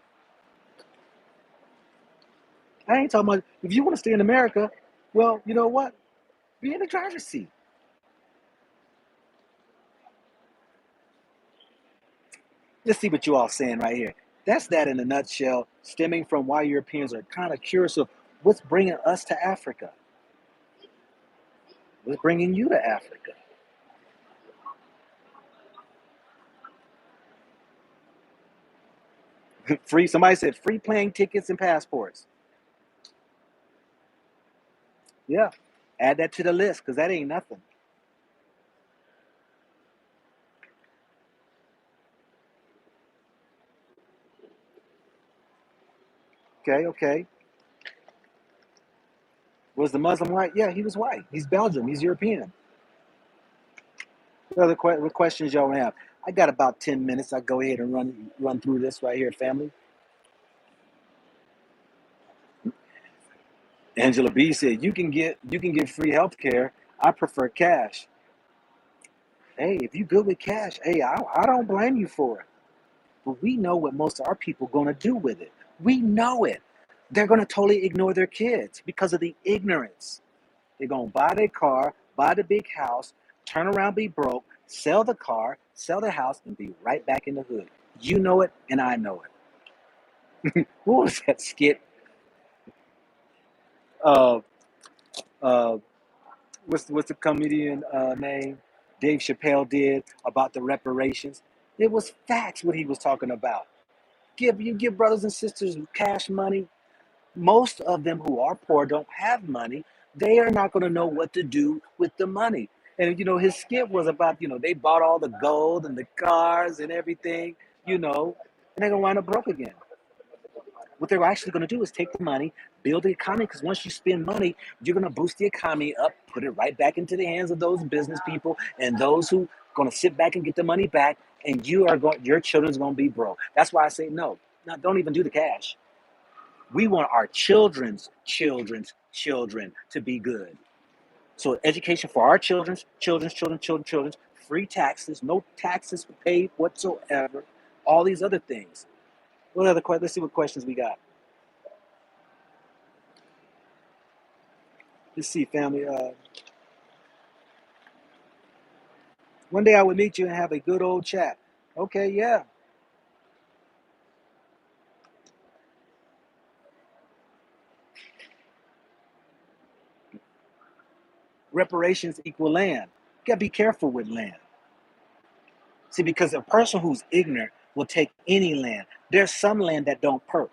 I ain't talking about if you want to stay in America, well, you know what? Be in the driver's seat. Let's see what you all saying right here. That's that in a nutshell, stemming from why Europeans are kind of curious of what's bringing us to Africa. What's bringing you to Africa? Free. Somebody said free plane tickets and passports. Yeah, add that to the list because that ain't nothing. Okay, okay. Was the Muslim white? Yeah, he was white. He's Belgium. He's European. What other what questions y'all have? I got about 10 minutes. I'll go ahead and run through this right here, family. Angela B said you can get free health care. I prefer cash. Hey, if you good with cash, hey, I don't blame you for it. But we know what most of our people gonna do with it. We know it. They're gonna totally ignore their kids because of the ignorance. They're gonna buy their car, buy the big house, turn around, be broke, sell the car, sell the house, and be right back in the hood. You know it, and I know it. What was that skit? Uh, uh, what's the comedian name? Dave Chappelle did about the reparations. It was facts what he was talking about. Give brothers and sisters cash money. Most of them who are poor don't have money. They are not going to know what to do with the money. And his skit was about they bought all the gold and the cars and everything, and they're gonna wind up broke again. What they're actually going to do is take the money, build the economy, because once you spend money, you're going to boost the economy up, put it right back into the hands of those business people and those who are going to sit back and get the money back, and your children's going to be broke. That's why I say no, don't even do the cash. We want our children's children to be good. So education for our children's, free taxes, no taxes paid whatsoever, all these other things. What other questions? Let's see what questions we got. Let's see, family. One day I would meet you and have a good old chat. Okay, yeah. Reparations equal land. You gotta be careful with land. See, because a person who's ignorant will take any land. There's some land that don't perk.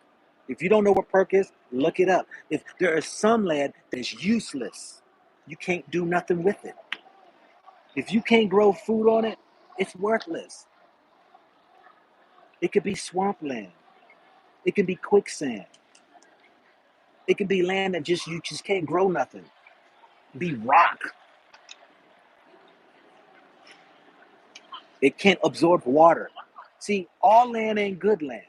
If you don't know what perk is, look it up. If there is some land that's useless, you can't do nothing with it. If you can't grow food on it, it's worthless. It could be swampland. It can be quicksand. It can be land that you just can't grow nothing. Be rock. It can't absorb water. See, all land ain't good land.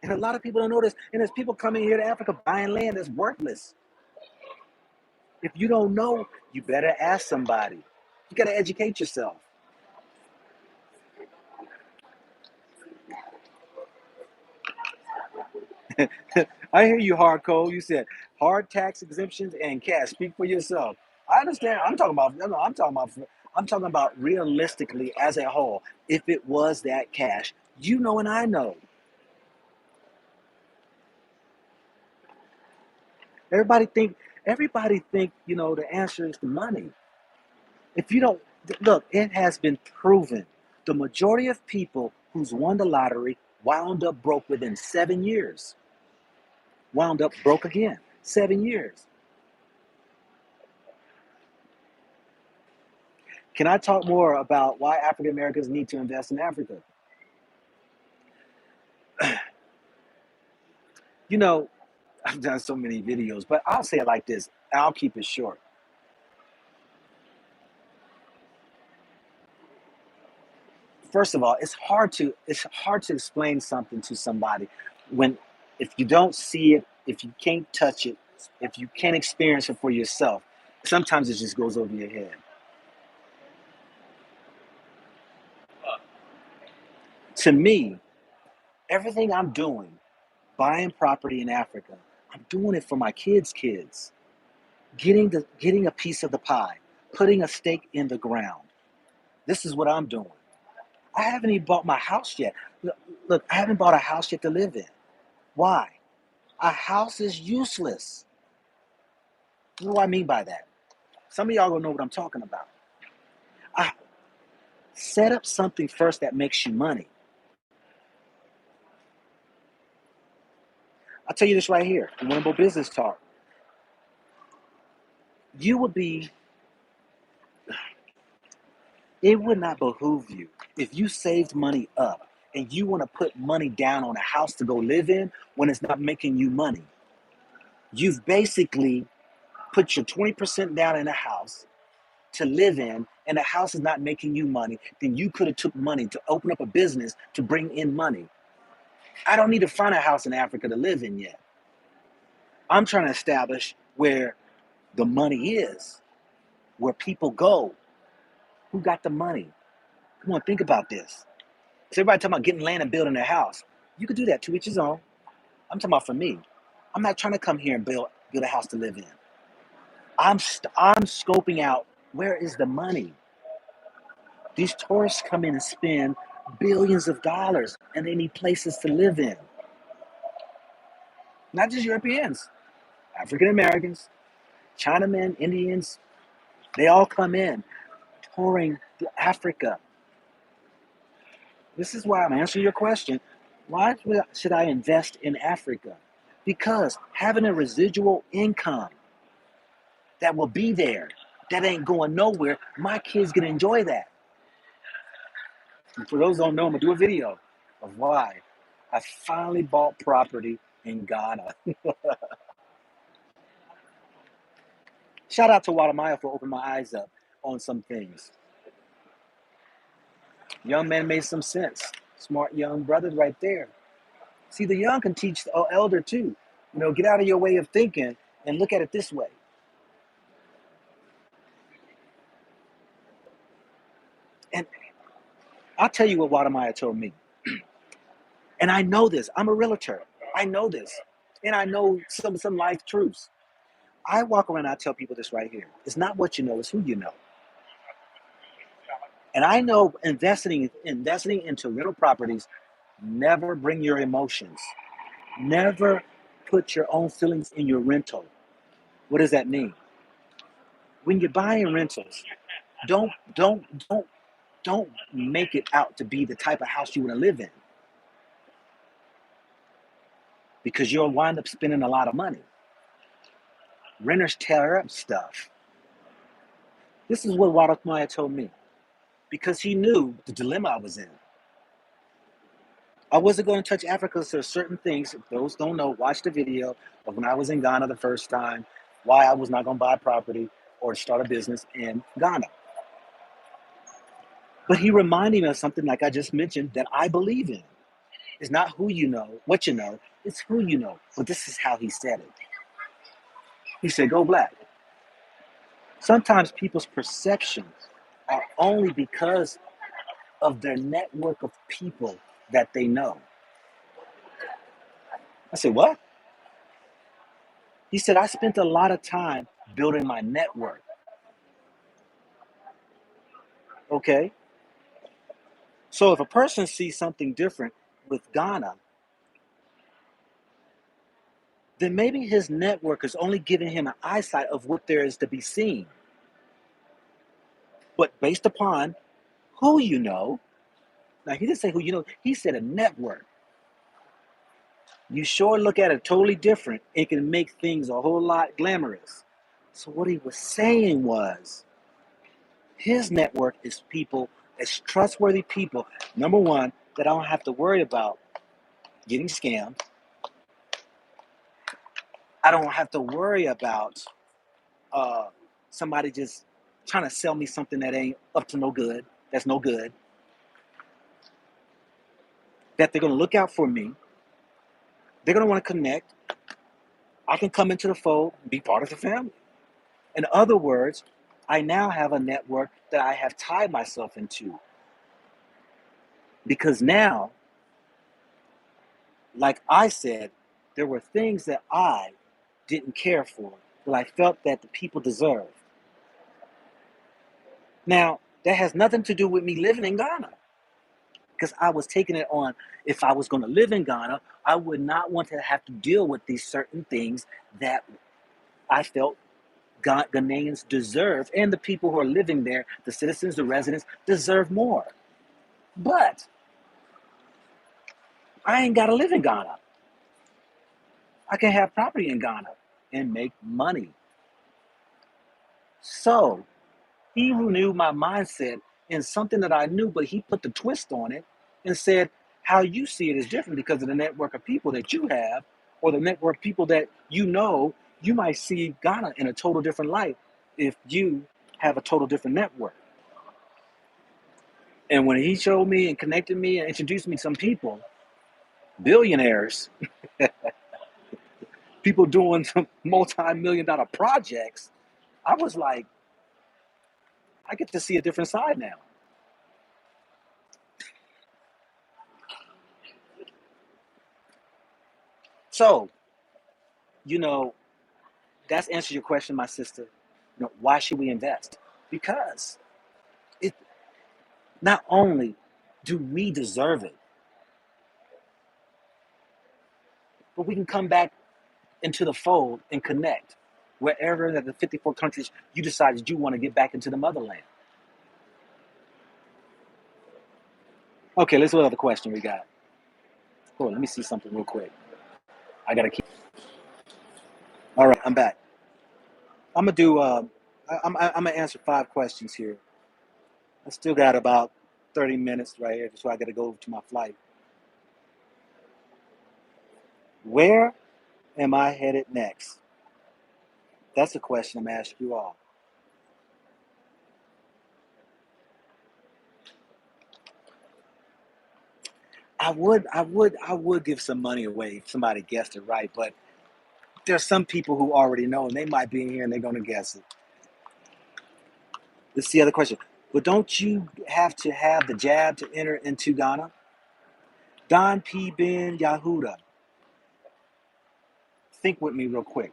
And a lot of people don't know this. And there's people coming here to Africa buying land that's worthless. If you don't know, you better ask somebody. You got to educate yourself. I hear you, hardcore. You said hard tax exemptions and cash. Speak for yourself. I understand. I'm talking about realistically as a whole. If it was that cash, you know, and I know. Everybody think. Everybody think. You know, the answer is the money. If you don't look, it has been proven. The majority of people who's won the lottery wound up broke within 7 years. Wound up broke again. 7 years. Can I talk more about why African Americans need to invest in Africa? You know, I've done so many videos, but I'll say it like this. I'll keep it short. First of all, it's hard to explain something to somebody when if you don't see it, if you can't touch it, if you can't experience it for yourself. Sometimes it just goes over your head. To me, everything I'm doing, buying property in Africa, I'm doing it for my kids, getting a piece of the pie, putting a stake in the ground. This is what I'm doing. I haven't even bought my house yet. Look, I haven't bought a house yet to live in. Why? A house is useless. What do I mean by that? Some of y'all gonna know what I'm talking about. I set up something first that makes you money. I'll tell you this right here in Winnable Business Talk. You would be, it would not behoove you if you saved money up and you want to put money down on a house to go live in when it's not making you money. You've basically put your 20% down in a house to live in, and the house is not making you money. Then you could have took money to open up a business to bring in money. I don't need to find a house in Africa to live in yet. I'm trying to establish where the money is, where people go. Who got the money? Come on, think about this. So everybody talking about getting land and building their house. You could do that, to each his own. I'm talking about for me. I'm not trying to come here and build a house to live in. I'm scoping out where is the money. These tourists come in and spend billions of dollars, and they need places to live in. Not just Europeans, African Americans, Chinamen, Indians, they all come in touring Africa. This is why I'm answering your question. Why should I invest in Africa? Because having a residual income that will be there, that ain't going nowhere, my kids can enjoy that. And for those who don't know, I'm gonna do a video of why. I finally bought property in Ghana. Shout out to Wadamaya for opening my eyes up on some things. Young man made some sense. Smart young brothers right there. See, the young can teach the elder too. Get out of your way of thinking and look at it this way. And I'll tell you what Wadamaya told me. And I know this. I'm a realtor. I know this. And I know some life truths. I walk around and I tell people this right here. It's not what you know, it's who you know. And I know investing into rental properties, never bring your emotions. Never put your own feelings in your rental. What does that mean? When you're buying rentals, don't don't don't don't make it out to be the type of house you want to live in, because you'll wind up spending a lot of money. Renters tear up stuff. This is what Wadamaya told me, because he knew the dilemma I was in. I wasn't going to touch Africa, so there's certain things, if those don't know, watch the video of when I was in Ghana the first time, why I was not going to buy property or start a business in Ghana. But he reminded me of something like I just mentioned that I believe in. It's not who you know, what you know, it's who you know. But this is how he said it. He said, go black. Sometimes people's perceptions are only because of their network of people that they know. I said, what? He said, I spent a lot of time building my network. Okay. So if a person sees something different with Ghana, then maybe his network is only giving him an eyesight of what there is to be seen. But based upon who you know, now he didn't say who you know, he said a network. You sure look at it totally different. It can make things a whole lot glamorous. So what he was saying was his network is people, is trustworthy people. Number one, that I don't have to worry about getting scammed. I don't have to worry about somebody just trying to sell me something that ain't up to no good, that's no good. That they're going to look out for me. They're going to want to connect. I can come into the fold, be part of the family. In other words, I now have a network that I have tied myself into. Because now, like I said, there were things that I didn't care for, that I felt that the people deserved. Now, that has nothing to do with me living in Ghana, because I was taking it on. If I was going to live in Ghana, I would not want to have to deal with these certain things that I felt Ghanaians deserve, and the people who are living there, the citizens, the residents, deserve more. But I ain't got to live in Ghana. I can have property in Ghana and make money. So he renewed my mindset in something that I knew, but he put the twist on it and said, how you see it is different because of the network of people that you have, or the network of people that you know. You might see Ghana in a total different light if you have a total different network. And when he showed me and connected me and introduced me to some people, billionaires, people doing some multi-million-dollar projects, I was like, I get to see a different side now. So, that's answered your question, my sister. Why should we invest? Because it not only do we deserve it, but we can come back into the fold and connect wherever that the 54 countries you decided you want to get back into the motherland. Okay, let's see what other question we got. Hold on, let me see something real quick. I gotta keep. All right, I'm back. I'm gonna do. I'm gonna answer 5 questions here. I still got about 30 minutes right here, so I gotta go to my flight. Where am I headed next? That's a question I'm asking you all. I would give some money away if somebody guessed it right, but there's some people who already know and they might be in here and they're gonna guess it. Let's see the other question. But don't you have to have the jab to enter into Ghana? Don P. Ben Yahuda. Think with me real quick.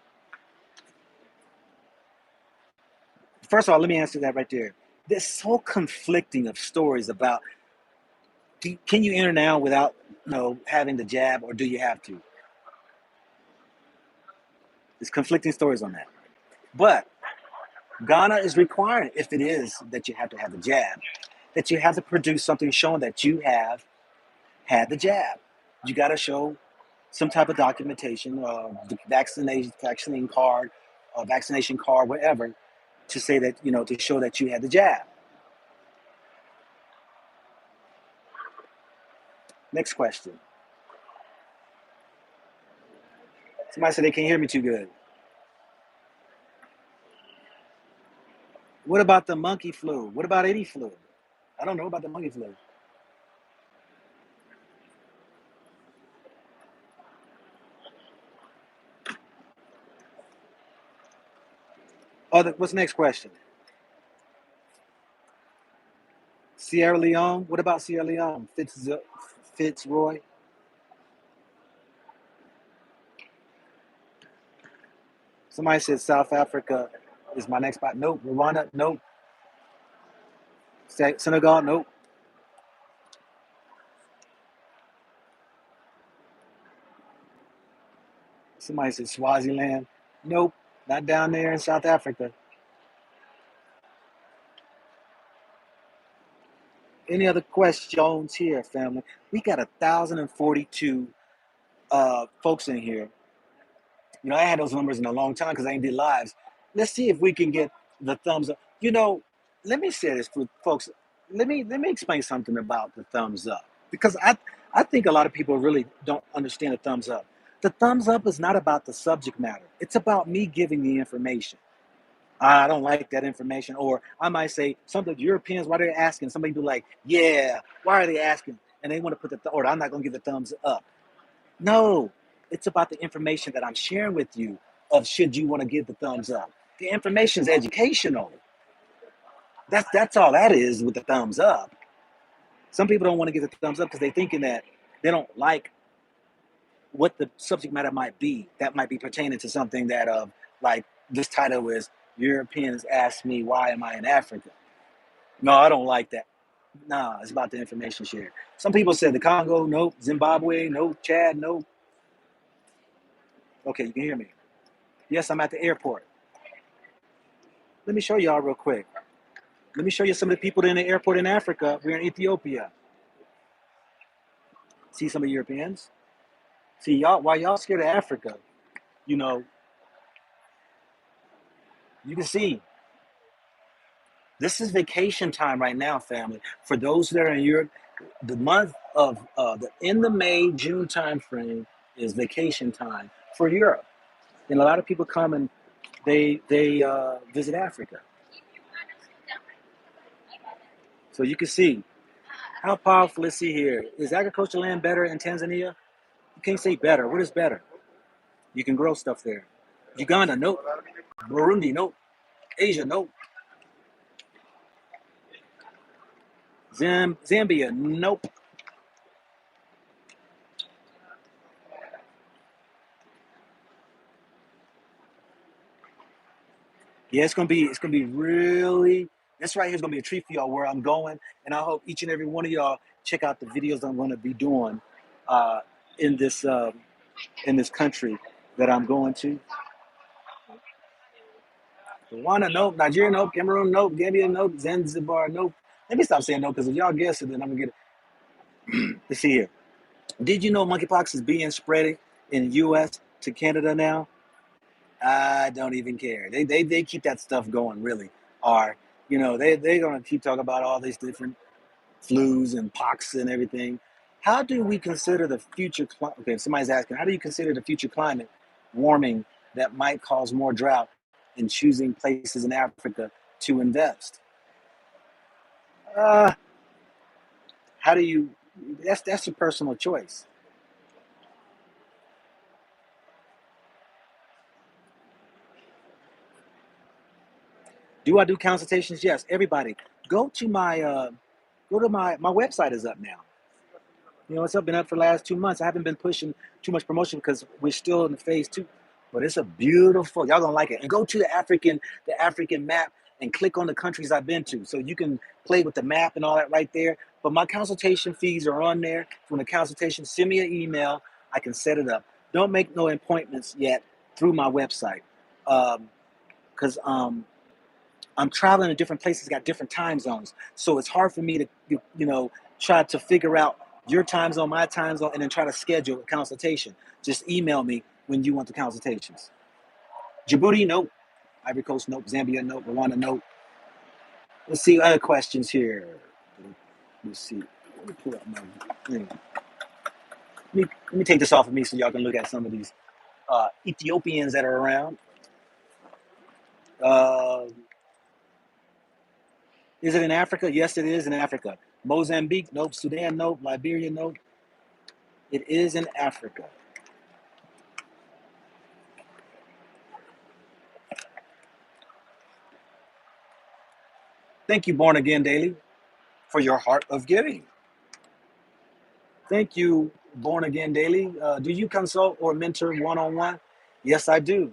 First of all, let me answer that right there. There's so conflicting of stories about can you enter now without having the jab, or do you have to? There's conflicting stories on that. But Ghana is requiring, if it is that you have to have the jab, that you have to produce something showing that you have had the jab. You got to show some type of documentation, the vaccination card, whatever, to say that to show that you had the jab. Next question. Somebody said they can't hear me too good. What about the monkey flu? What about any flu? I don't know about the monkey flu. Oh, what's the next question? Sierra Leone. What about Sierra Leone? Fitzroy. Somebody said South Africa is my next spot. Nope. Rwanda. Nope. Senegal. Nope. Somebody said Swaziland. Nope. Not down there in South Africa. Any other questions here, family? We got 1,042 folks in here. I had those numbers in a long time because I ain't did lives. Let's see if we can get the thumbs up. Let me say this for folks. Let me explain something about the thumbs up, because I think a lot of people really don't understand the thumbs up. The thumbs up is not about the subject matter. It's about me giving the information. I don't like that information. Or I might say some of the Europeans, why they're asking, somebody be like, yeah, why are they asking? And they want to put or I'm not going to give the thumbs up. No, it's about the information that I'm sharing with you of should you want to give the thumbs up. The information is educational. That's all that is with the thumbs up. Some people don't want to give the thumbs up because they're thinking that they don't like what the subject matter might be. That might be pertaining to something that like this title is Europeans ask me why am I in Africa. No, I don't like that. Nah, it's about the information shared. Some people said the Congo, nope. Zimbabwe, nope. Chad, nope. Okay, you can hear me. Yes, I'm at the airport. Let me show y'all real quick. Let me show you some of the people in the airport in Africa. We're in Ethiopia. See some of the Europeans. See y'all. Why y'all scared of Africa? You know, you can see this is vacation time right now, family. For those that are in Europe, the month of in the May June time frame is vacation time for Europe, and a lot of people come and they visit Africa. So you can see how powerful. Let's see here. Is agricultural land better in Tanzania? You can't say better. What is better? You can grow stuff there. Uganda, nope. Burundi, nope. Asia, nope. Zambia, nope. Yeah, it's gonna be really. This right here is gonna be a treat for y'all where I'm going, and I hope each and every one of y'all check out the videos I'm gonna be doing uh, in this country that I'm going to. Rwanda, nope. Nigeria, nope. Cameroon, nope. Gambia, nope. Zanzibar, nope. Let me stop saying no because if y'all guess it, then I'm gonna get it. Let's see here. Did you know monkeypox is being spread in the U.S. to Canada now? I don't even care. They keep that stuff going, really. Or, they're going to keep talking about all these different flus and pox and everything. How do we consider the future climate? Okay, somebody's asking, how do you consider the future climate warming that might cause more drought in choosing places in Africa to invest? Uh, how do you? That's a personal choice. Do I do consultations? Yes. Everybody, go to my website is up now. It's up been up for the last 2 months. I haven't been pushing too much promotion because we're still in the phase two. But it's a beautiful. Y'all gonna like it. And go to the African map and click on the countries I've been to, so you can play with the map and all that right there. But my consultation fees are on there. From the consultation, send me an email. I can set it up. Don't make no appointments yet through my website, because I'm traveling to different places, got different time zones. So it's hard for me to, try to figure out your time zone, my time zone, and then try to schedule a consultation. Just email me when you want the consultations. Djibouti, nope. Ivory Coast, nope. Zambia, nope. Rwanda, nope. Let's see other questions here. Let's see. Let me pull up my thing. Let me take this off of me so y'all can look at some of these Ethiopians that are around. Uh, is it in Africa? Yes, it is in Africa. Mozambique, nope. Sudan, nope. Liberia, nope. It is in Africa. Thank you, Born Again Daily, for your heart of giving. Thank you, Born Again Daily. Do you consult or mentor one on one? Yes, I do.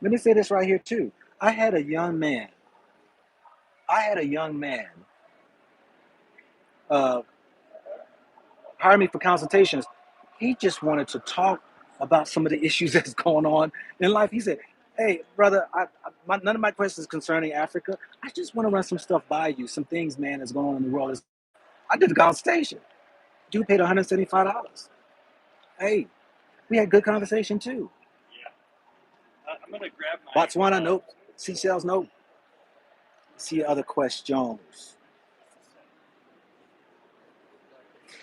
Let me say this right here, too. I had a young man. I had a young man uh, hire me for consultations. He just wanted to talk about some of the issues that's going on in life. He said, "Hey, brother, none of my questions concerning Africa. I just want to run some stuff by you, some things, man, that's going on in the world." I did the consultation. Dude paid $175. Hey, we had good conversation too. I'm gonna grab my Botswana, nope. Seychelles, nope. See other questions.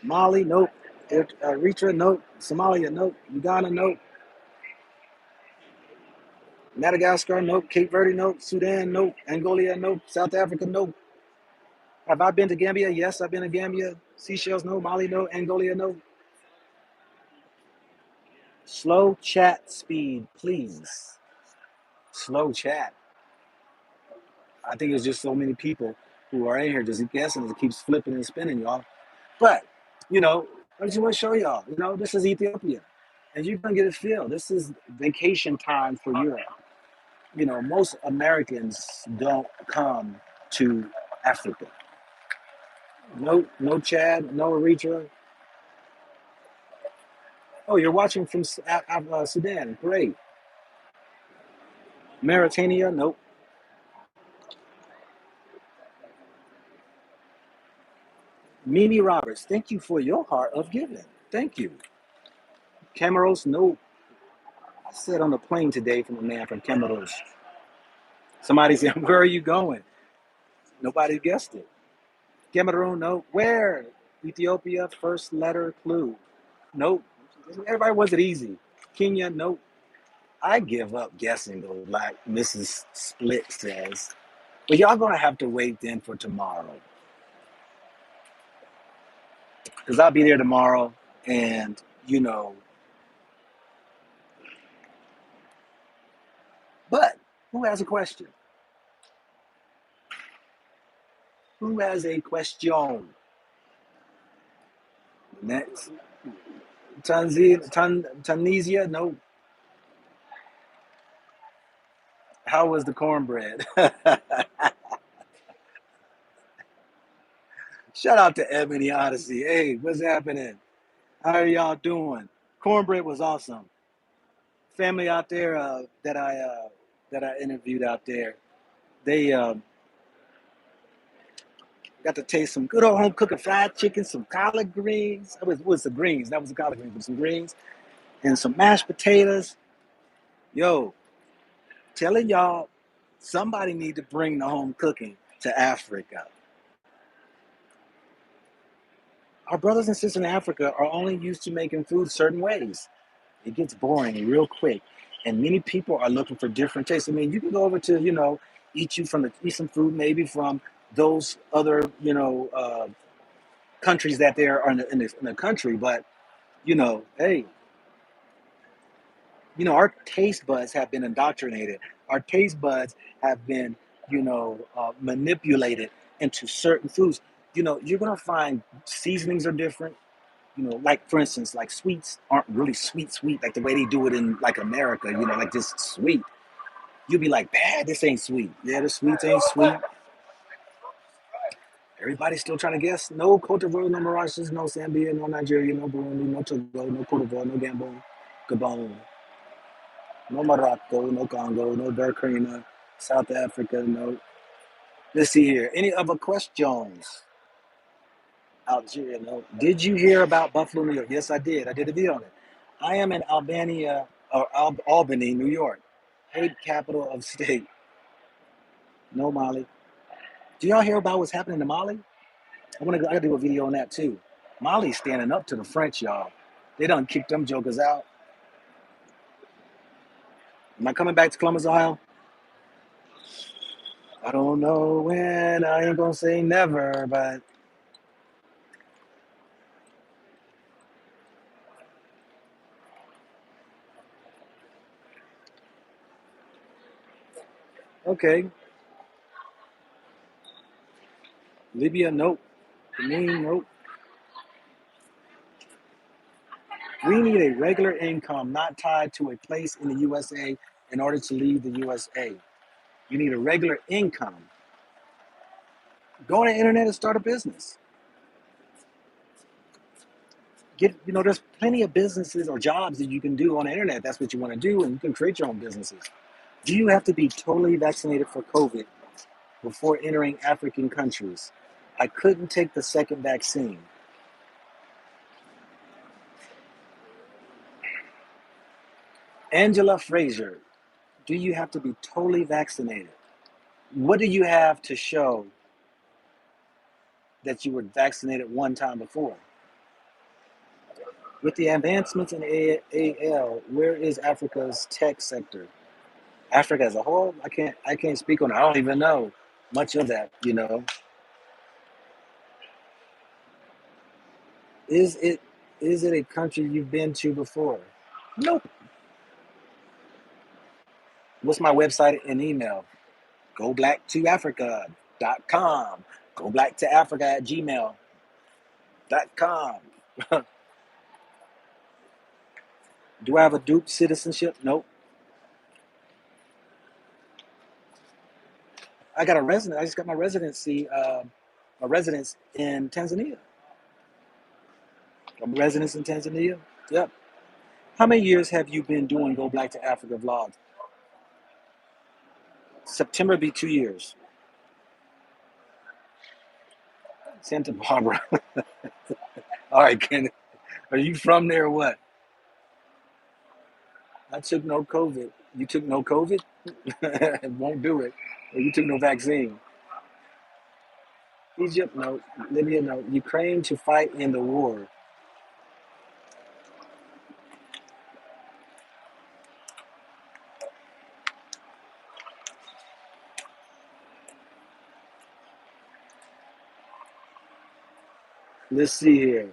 Mali, nope. Eritrea, nope. Somalia, nope. Uganda, nope. Madagascar, nope. Cape Verde, nope. Sudan, nope. Angola, nope. South Africa, nope. Have I been to Gambia? Yes, I've been to Gambia. Seychelles, no. Mali, no. Angola, no. Slow chat speed, please. Slow chat. I think it's just so many people who are in here just guessing. It keeps flipping and spinning, y'all. But, I just want to show y'all, this is Ethiopia. And you're going to get a feel. This is vacation time for Europe. Most Americans don't come to Africa. No, no Chad, no Eritrea. Oh, you're watching from Sudan. Great. Mauritania, nope. Mimi Roberts, thank you for your heart of giving. Thank you. Camaros, nope. I said on the plane today from a man from Camaros. Somebody said, "Where are you going?" Nobody guessed it. Cameroon, nope. Where? Ethiopia, first letter clue. Nope. Everybody wants it easy. Kenya, nope. I give up guessing though, like Mrs. Split says. But y'all gonna have to wait then for tomorrow. Because I'll be there tomorrow and but who has a question? Who has a question? Next. Tunisia, no. How was the cornbread? Shout out to Ebony Odyssey. Hey, what's happening? How are y'all doing? Cornbread was awesome. Family out there that I interviewed out there, they got to taste some good old home cooking fried chicken, some collard greens. It was the greens. That was the collard greens, but some greens and some mashed potatoes. Yo, telling y'all, somebody need to bring the home cooking to Africa. Our brothers and sisters in Africa are only used to making food certain ways. It gets boring real quick, and many people are looking for different tastes. I mean, you can go over to eat some food maybe from those other countries that there are in the country, but hey, our taste buds have been indoctrinated. Our taste buds have been, manipulated into certain foods. You're gonna find seasonings are different. Like for instance, like sweets aren't really sweet, like the way they do it in like America. Like this sweet. You'll be like, bad, this ain't sweet. Yeah, the sweets ain't sweet. Everybody's still trying to guess. No Cote d'Ivoire, no Mauritius, no Zambia, no Nigeria, no Burundi, no Togo, no Cote d'Ivoire, no Gabon, no Morocco, no Congo, no Burkina, South Africa, no. Let's see here. Any other questions? Algeria, no. Did you hear about Buffalo, New York? Yes, I did. I did a video on it. I am in Albania, or Albany, New York. Hate capital of state. No Mali. Do y'all hear about what's happening to Mali? I gotta do a video on that too. Mali's standing up to the French, y'all. They done kicked them jokers out. Am I coming back to Columbus, Ohio? I don't know when. I ain't gonna say never, but okay. Libya, nope. Benin, nope. We need a regular income not tied to a place in the USA in order to leave the USA. You need a regular income. Go on the internet and start a business. There's plenty of businesses or jobs that you can do on the internet. That's what you want to do, and you can create your own businesses. Do you have to be totally vaccinated for COVID before entering African countries? I couldn't take the second vaccine. Angela Fraser, do you have to be totally vaccinated? What do you have to show that you were vaccinated one time before? With the advancements in AL, where is Africa's tech sector? Africa as a whole, I can't speak on it. I don't even know much of that. Is it a country you've been to before? Nope. What's my website and email? GoBlack2Africa.com. GoBlackToAfrica@gmail.com. Do I have a dupe citizenship? Nope. I got a resident. I just got my residency, my residence in Tanzania. I'm a resident in Tanzania. Yep. How many years have you been doing Go Black to Africa vlogs? September be 2 years. Santa Barbara. All right, Kenneth. Are you from there or what? I took no COVID. You took no COVID? Won't do it. Or you took no vaccine. Egypt, no. Libya, no. Ukraine to fight in the war. Let's see here.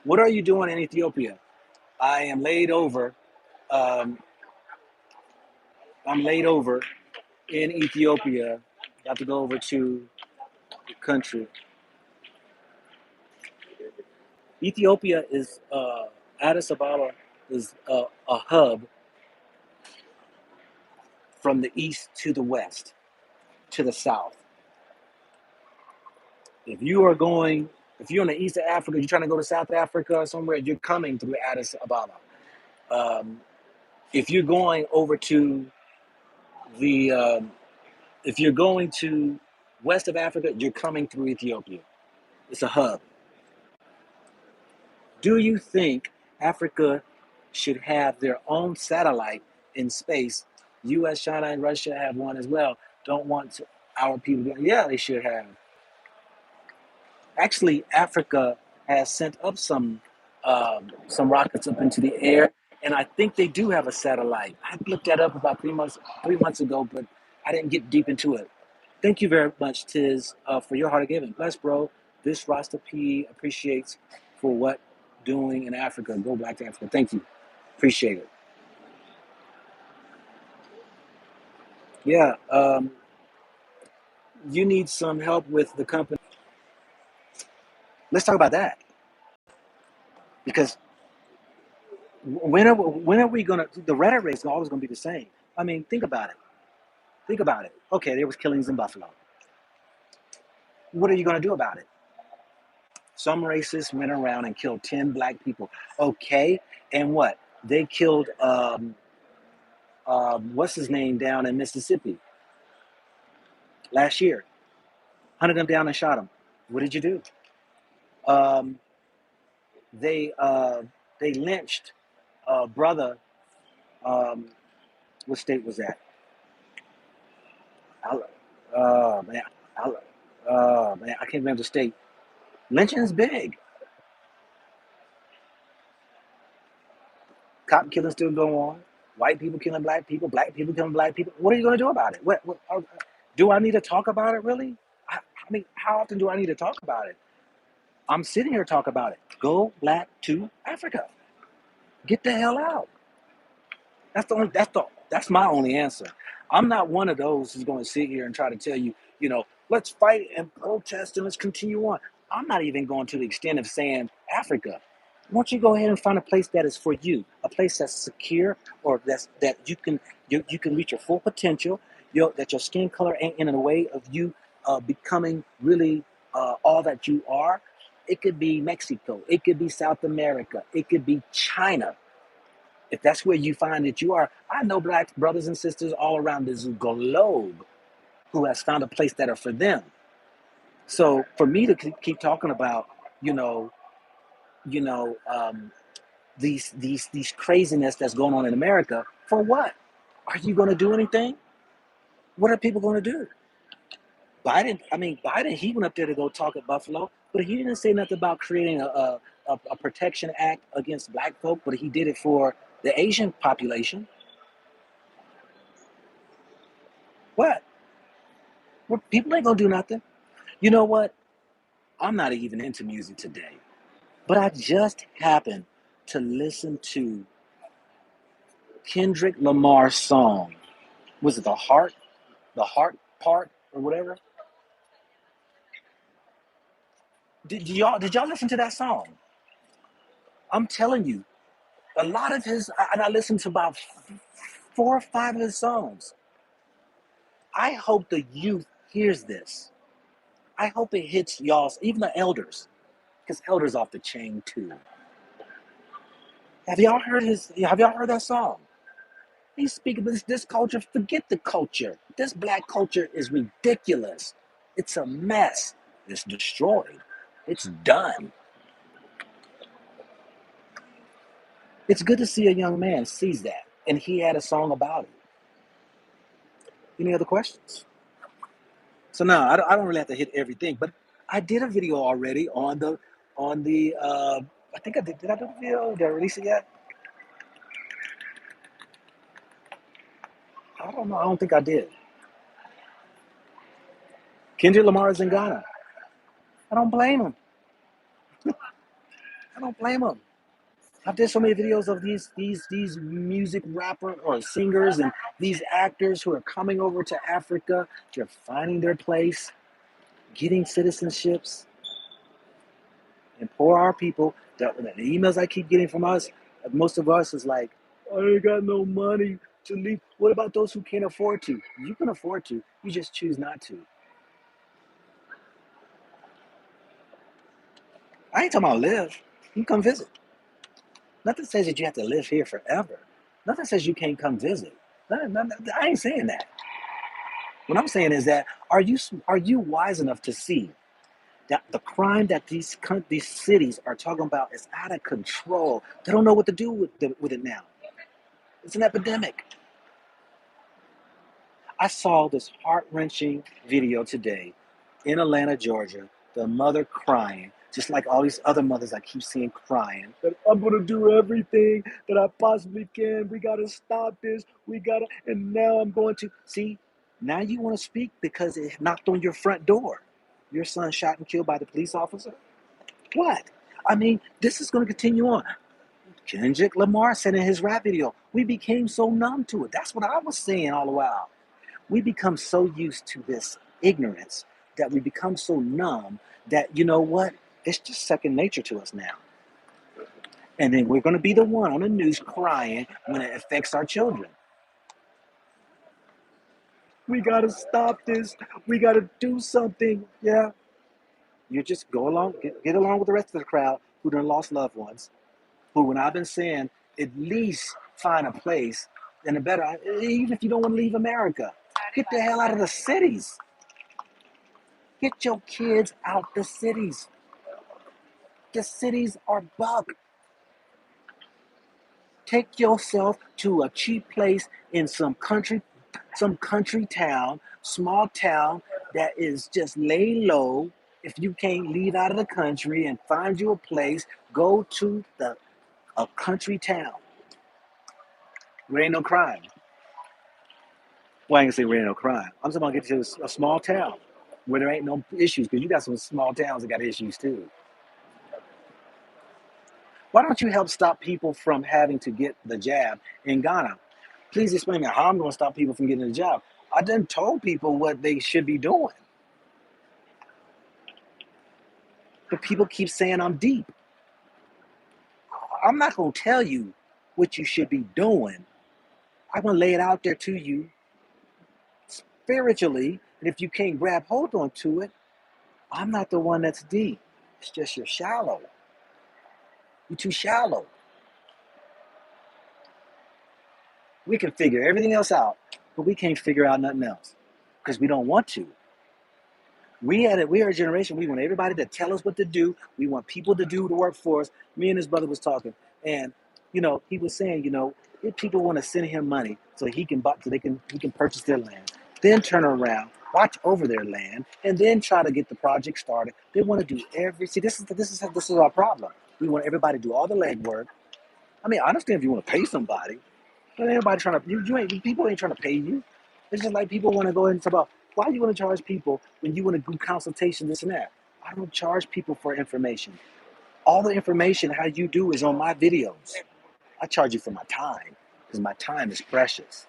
What are you doing in Ethiopia? I am laid over. Um, I'm laid over in Ethiopia. I have to go over to the country. Ethiopia is Addis Ababa is a hub from the east to the west to the south. If you are going, if you're in the east of Africa, you're trying to go to South Africa or somewhere, you're coming through Addis Ababa. Um, if you're going over to the, if you're going to west of Africa, you're coming through Ethiopia. It's a hub. Do you think Africa should have their own satellite in space? U.S., China, and Russia have one as well. Don't want our people. Yeah, they should have. Actually, Africa has sent up some rockets up into the air, and I think they do have a satellite. I looked that up about 3 months ago, but I didn't get deep into it. Thank you very much, Tiz, for your heart of giving. Bless, bro. This Rasta P appreciates for what doing in Africa. Go back to Africa. Thank you. Appreciate it. Yeah. You need some help with the company. Let's talk about that because when are we gonna? The rhetoric rate is always gonna be the same. I mean, think about it. Think about it. Okay, there was killings in Buffalo. What are you gonna do about it? Some racists went around and killed 10 black people. Okay, and what? They killed what's his name down in Mississippi last year. Hunted him down and shot him. What did you do? Um, they uh, they lynched a brother. Um, what state was that? Oh man, man, I can't remember the state. Lynching's big. Cop killing still going on. White people killing black people killing black people. What are you going to do about it? Do I need to talk about it really? I mean, how often do I need to talk about it? I'm sitting here talking about it. Go black to Africa. Get the hell out. That's my only answer. I'm not one of those who's going to sit here and try to tell you, let's fight and protest and let's continue on. I'm not even going to the extent of saying Africa. Why don't you go ahead and find a place that is for you, a place that's secure, or that you can reach your full potential, that your skin color ain't in a way of you becoming really all that you are. It could be Mexico, it could be South America, it could be China. If that's where you find that you are, I know black brothers and sisters all around this globe who has found a place that are for them. So for me to keep talking about, you know, you know, these craziness that's going on in America, for what? Are you going to do anything? What are people going to do? Biden, he went up there to go talk at Buffalo, but he didn't say nothing about creating a protection act against black folk, but he did it for the Asian population. What? Well, people ain't gonna do nothing. You know what? I'm not even into music today, but I just happened to listen to Kendrick Lamar's song. Was it the heart part, or whatever? Did y'all listen to that song? I'm telling you, a lot of his, and I listened to about 4 or 5 of his songs. I hope the youth hears this. I hope it hits y'all, even the elders, because elders off the chain too. Have y'all heard that song? He's speaking of this culture. Forget the culture. This black culture is ridiculous. It's a mess. It's destroyed. It's done. It's good to see a young man sees that, and he had a song about it. Any other questions? So now I don't really have to hit everything, but I did a video already on the. I think I did. Did I do the video? Did I release it yet? I don't know. I don't think I did. Kendrick Lamar is in Ghana. I don't blame him. I don't blame him. I've did so many videos of these music rapper or singers and these actors who are coming over to Africa. They're finding their place, getting citizenships, and poor our people. The emails I keep getting from us, most of us is like, I ain't got no money to leave. What about those who can't afford to? You can afford to. You just choose not to. I ain't talking about live. You can come visit. Nothing says that you have to live here forever. Nothing says you can't come visit. I ain't saying that. What I'm saying is that are you wise enough to see that the crime that these cities are talking about is out of control? They don't know what to do with it now. It's an epidemic. I saw this heart wrenching video today in Atlanta, Georgia. The mother crying Just like all these other mothers I keep seeing crying. That I'm going to do everything that I possibly can. We got to stop this. And now I'm going to. See, now you want to speak because it knocked on your front door. Your son shot and killed by the police officer? What? I mean, this is going to continue on. Kendrick Lamar said in his rap video, we became so numb to it. That's what I was saying all the while. We become so used to this ignorance that we become so numb that, you know what? It's just second nature to us now. And then we're going to be the one on the news crying when it affects our children. We got to stop this. We got to do something. Yeah. You just go along, get along with the rest of the crowd who done lost loved ones, who, when I've been saying, at least find a place and a better, even if you don't want to leave America, get the hell out of the cities. Get your kids out the cities. The cities are bugged. Take yourself to a cheap place in some country town, small town that is just lay low. If you can't leave out of the country and find you a place, go to a country town where ain't no crime. Well, I ain't gonna say where ain't no crime. I'm talking about get to a small town where there ain't no issues, because you got some small towns that got issues too. Why don't you help stop people from having to get the jab in Ghana? Please explain to me how I'm going to stop people from getting the jab. I done told people what they should be doing, but people keep saying I'm deep. I'm not going to tell you what you should be doing. I'm going to lay it out there to you spiritually, and if you can't grab hold on to it, I'm not the one that's deep. It's just you're shallow. You're too shallow. We can figure everything else out, but we can't figure out nothing else because we don't want to. We are a generation. We want everybody to tell us what to do. We want people to do the work for us. Me and his brother was talking, and he was saying, if people want to send him money so he can purchase their land, then turn around, watch over their land, and then try to get the project started. They want to do this is our problem. We want everybody to do all the legwork. I mean, I understand if you want to pay somebody, but everybody trying to people ain't trying to pay you. It's just like people want to go and talk about why you want to charge people when you want to do consultation, this and that. I don't charge people for information. All the information how you do is on my videos. I charge you for my time because my time is precious.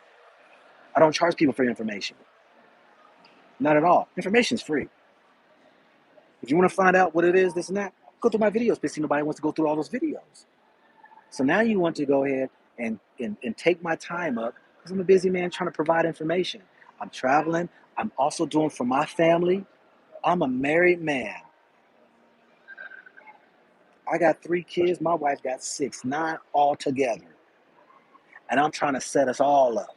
I don't charge people for information. Not at all. Information is free. If you want to find out what it is, this and that, go through my videos, but see nobody wants to go through all those videos. So now you want to go ahead and take my time up because I'm a busy man trying to provide information. I'm traveling. I'm also doing for my family. I'm a married man. I got 3 kids. My wife got 6, 9 all together. And I'm trying to set us all up.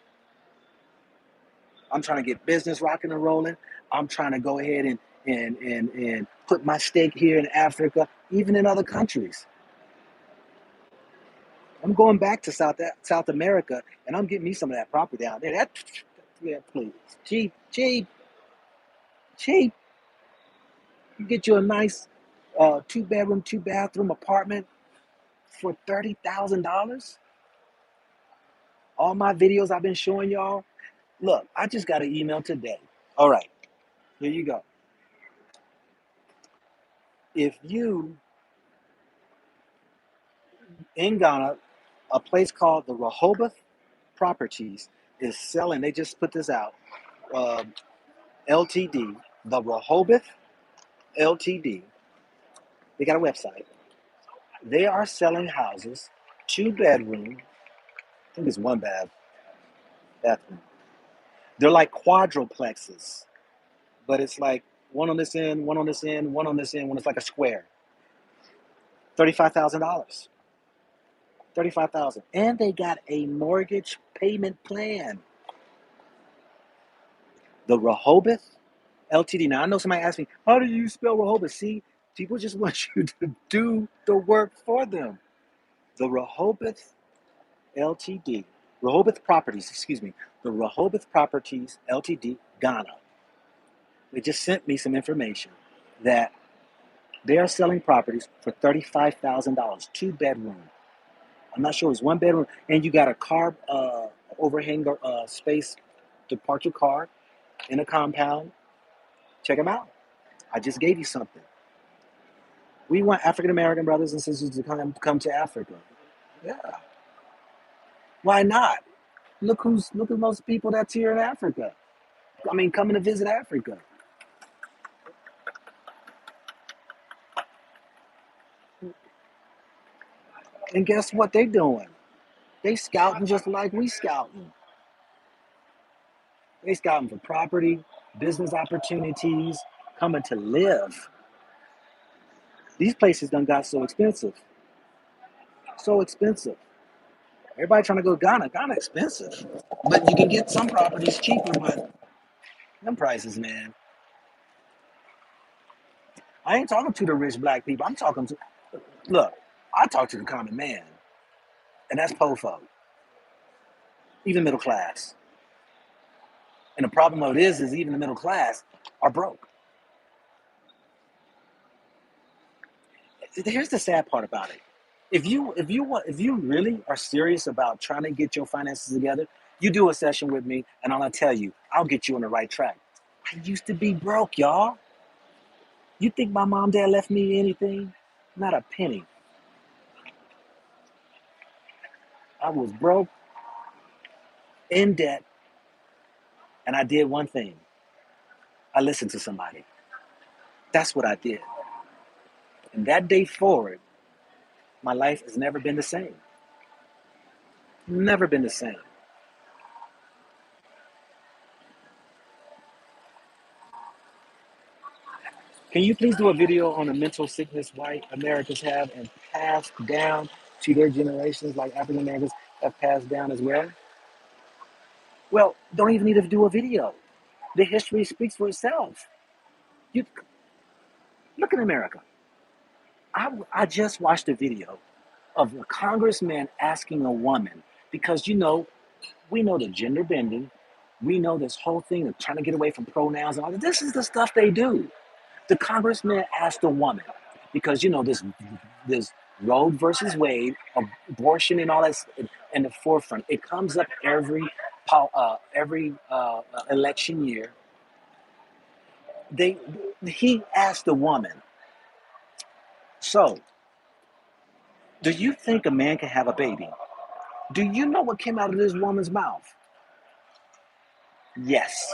I'm trying to get business rocking and rolling. I'm trying to go ahead and put my stake here in Africa, even in other countries. I'm going back to South America, and I'm getting me some of that property down there. Yeah, please. Cheap. You get you a nice 2-bedroom, 2-bathroom apartment for $30,000. All my videos I've been showing y'all. Look, I just got an email today. All right, here you go. If you, in Ghana, a place called the Rehoboth Properties is selling, they just put this out, LTD, the Rehoboth LTD, they got a website. They are selling houses, 2-bedroom, I think it's 1 bathroom. They're like quadruplexes, but it's like one on this end, one on this end, one on this end, when it's like a square. $35,000. $35,000. And they got a mortgage payment plan. The Rehoboth LTD. Now I know somebody asked me, how do you spell Rehoboth? See, people just want you to do the work for them. The Rehoboth LTD. Rehoboth Properties, excuse me. The Rehoboth Properties LTD, Ghana. They just sent me some information that They are selling properties for $35,000, 2 bedroom. I'm not sure it's 1 bedroom, and you got a car overhang space to park your car in a compound. Check them out. I just gave you something. We want African American brothers and sisters to come to Africa. Yeah, why not? Look at most people that's here in Africa. I mean, coming to visit Africa. And guess what they doing? They scouting just like we scouting. They scouting for property, business opportunities, coming to live. These places done got so expensive. So expensive. Everybody trying to go to Ghana. Ghana expensive. But you can get some properties cheaper, but them prices, man. I ain't talking to the rich black people. I'm talking to, look, I talk to the common man. And that's POFO. Even middle class. And the problem of it is even the middle class are broke. Here's the sad part about it. If you really are serious about trying to get your finances together, you do a session with me, and I'm gonna tell you, I'll get you on the right track. I used to be broke, y'all. You think my mom, dad left me anything? Not a penny. I was broke, in debt, and I did one thing. I listened to somebody. That's what I did. And that day forward, my life has never been the same. Never been the same. Can you please do a video on the mental sickness white Americans have and passed down to their generations like African Americans have passed down as well? Well, don't even need to do a video. The history speaks for itself. You look at America. I just watched a video of a congressman asking a woman, because we know the gender bending, we know this whole thing of trying to get away from pronouns and all that. This is the stuff they do. The congressman asked a woman, because this Roe versus Wade, abortion and all that in the forefront. It comes up every election year. They he asked the woman, so do you think a man can have a baby? Do you know what came out of this woman's mouth? Yes.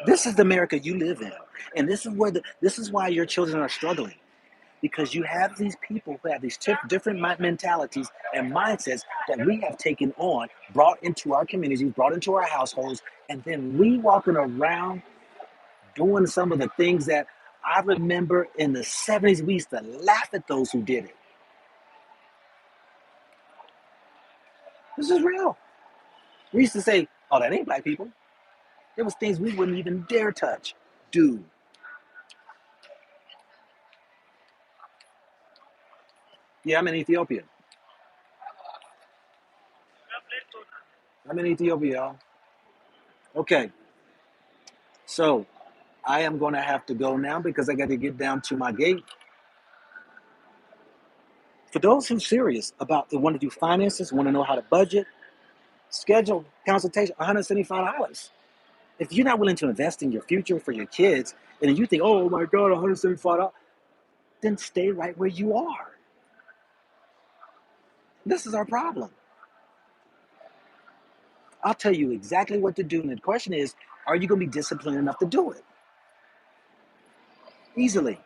This is the America you live in, and this is why your children are struggling, because you have these people who have these different mentalities and mindsets that we have taken on, brought into our communities, brought into our households, and then we walking around doing some of the things that I remember in the 70s. We used to laugh at those who did it. This is real. We used to say, "Oh, that ain't black people." There was things we wouldn't even dare touch. Dude, yeah, I'm in Ethiopia. I'm in Ethiopia, y'all. Okay, so I am going to have to go now because I got to get down to my gate. For those who are serious about they want to do finances, want to know how to budget, schedule consultation, $175. If you're not willing to invest in your future for your kids, and you think, oh my God, $175, then stay right where you are. This is our problem. I'll tell you exactly what to do. And the question is, are you going to be disciplined enough to do it? Easily.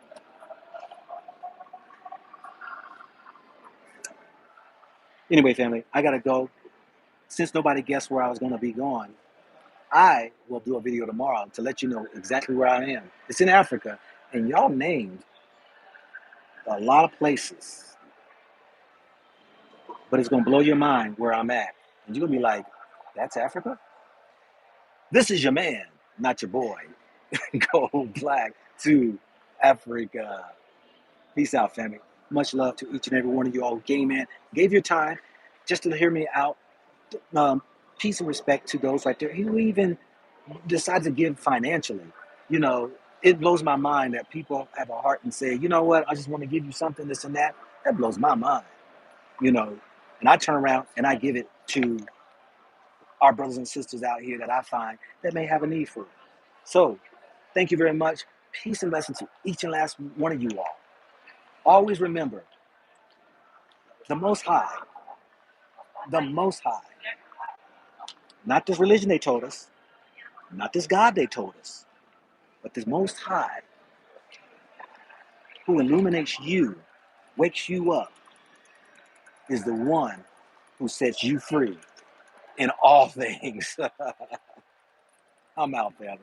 Anyway, family, I got to go. Since nobody guessed where I was going to be going, I will do a video tomorrow to let you know exactly where I am. It's in Africa, and y'all named a lot of places, but it's going to blow your mind where I'm at. And you're going to be like, that's Africa? This is your man, not your boy. Go black to Africa. Peace out, family. Much love to each and every one of you all. Gay man gave your time just to hear me out. Um, Peace and respect to those right there who even decide to give financially. You know, it blows my mind that people have a heart and say, you know what, I just want to give you something, this and that. That blows my mind, you know. And I turn around and I give it to our brothers and sisters out here that I find that may have a need for it. So, thank you very much. Peace and blessings to each and last one of you all. Always remember, the Most High, the Most High, not this religion they told us, not this God they told us, but this Most High who illuminates you, wakes you up, is the one who sets you free in all things. I'm out, family.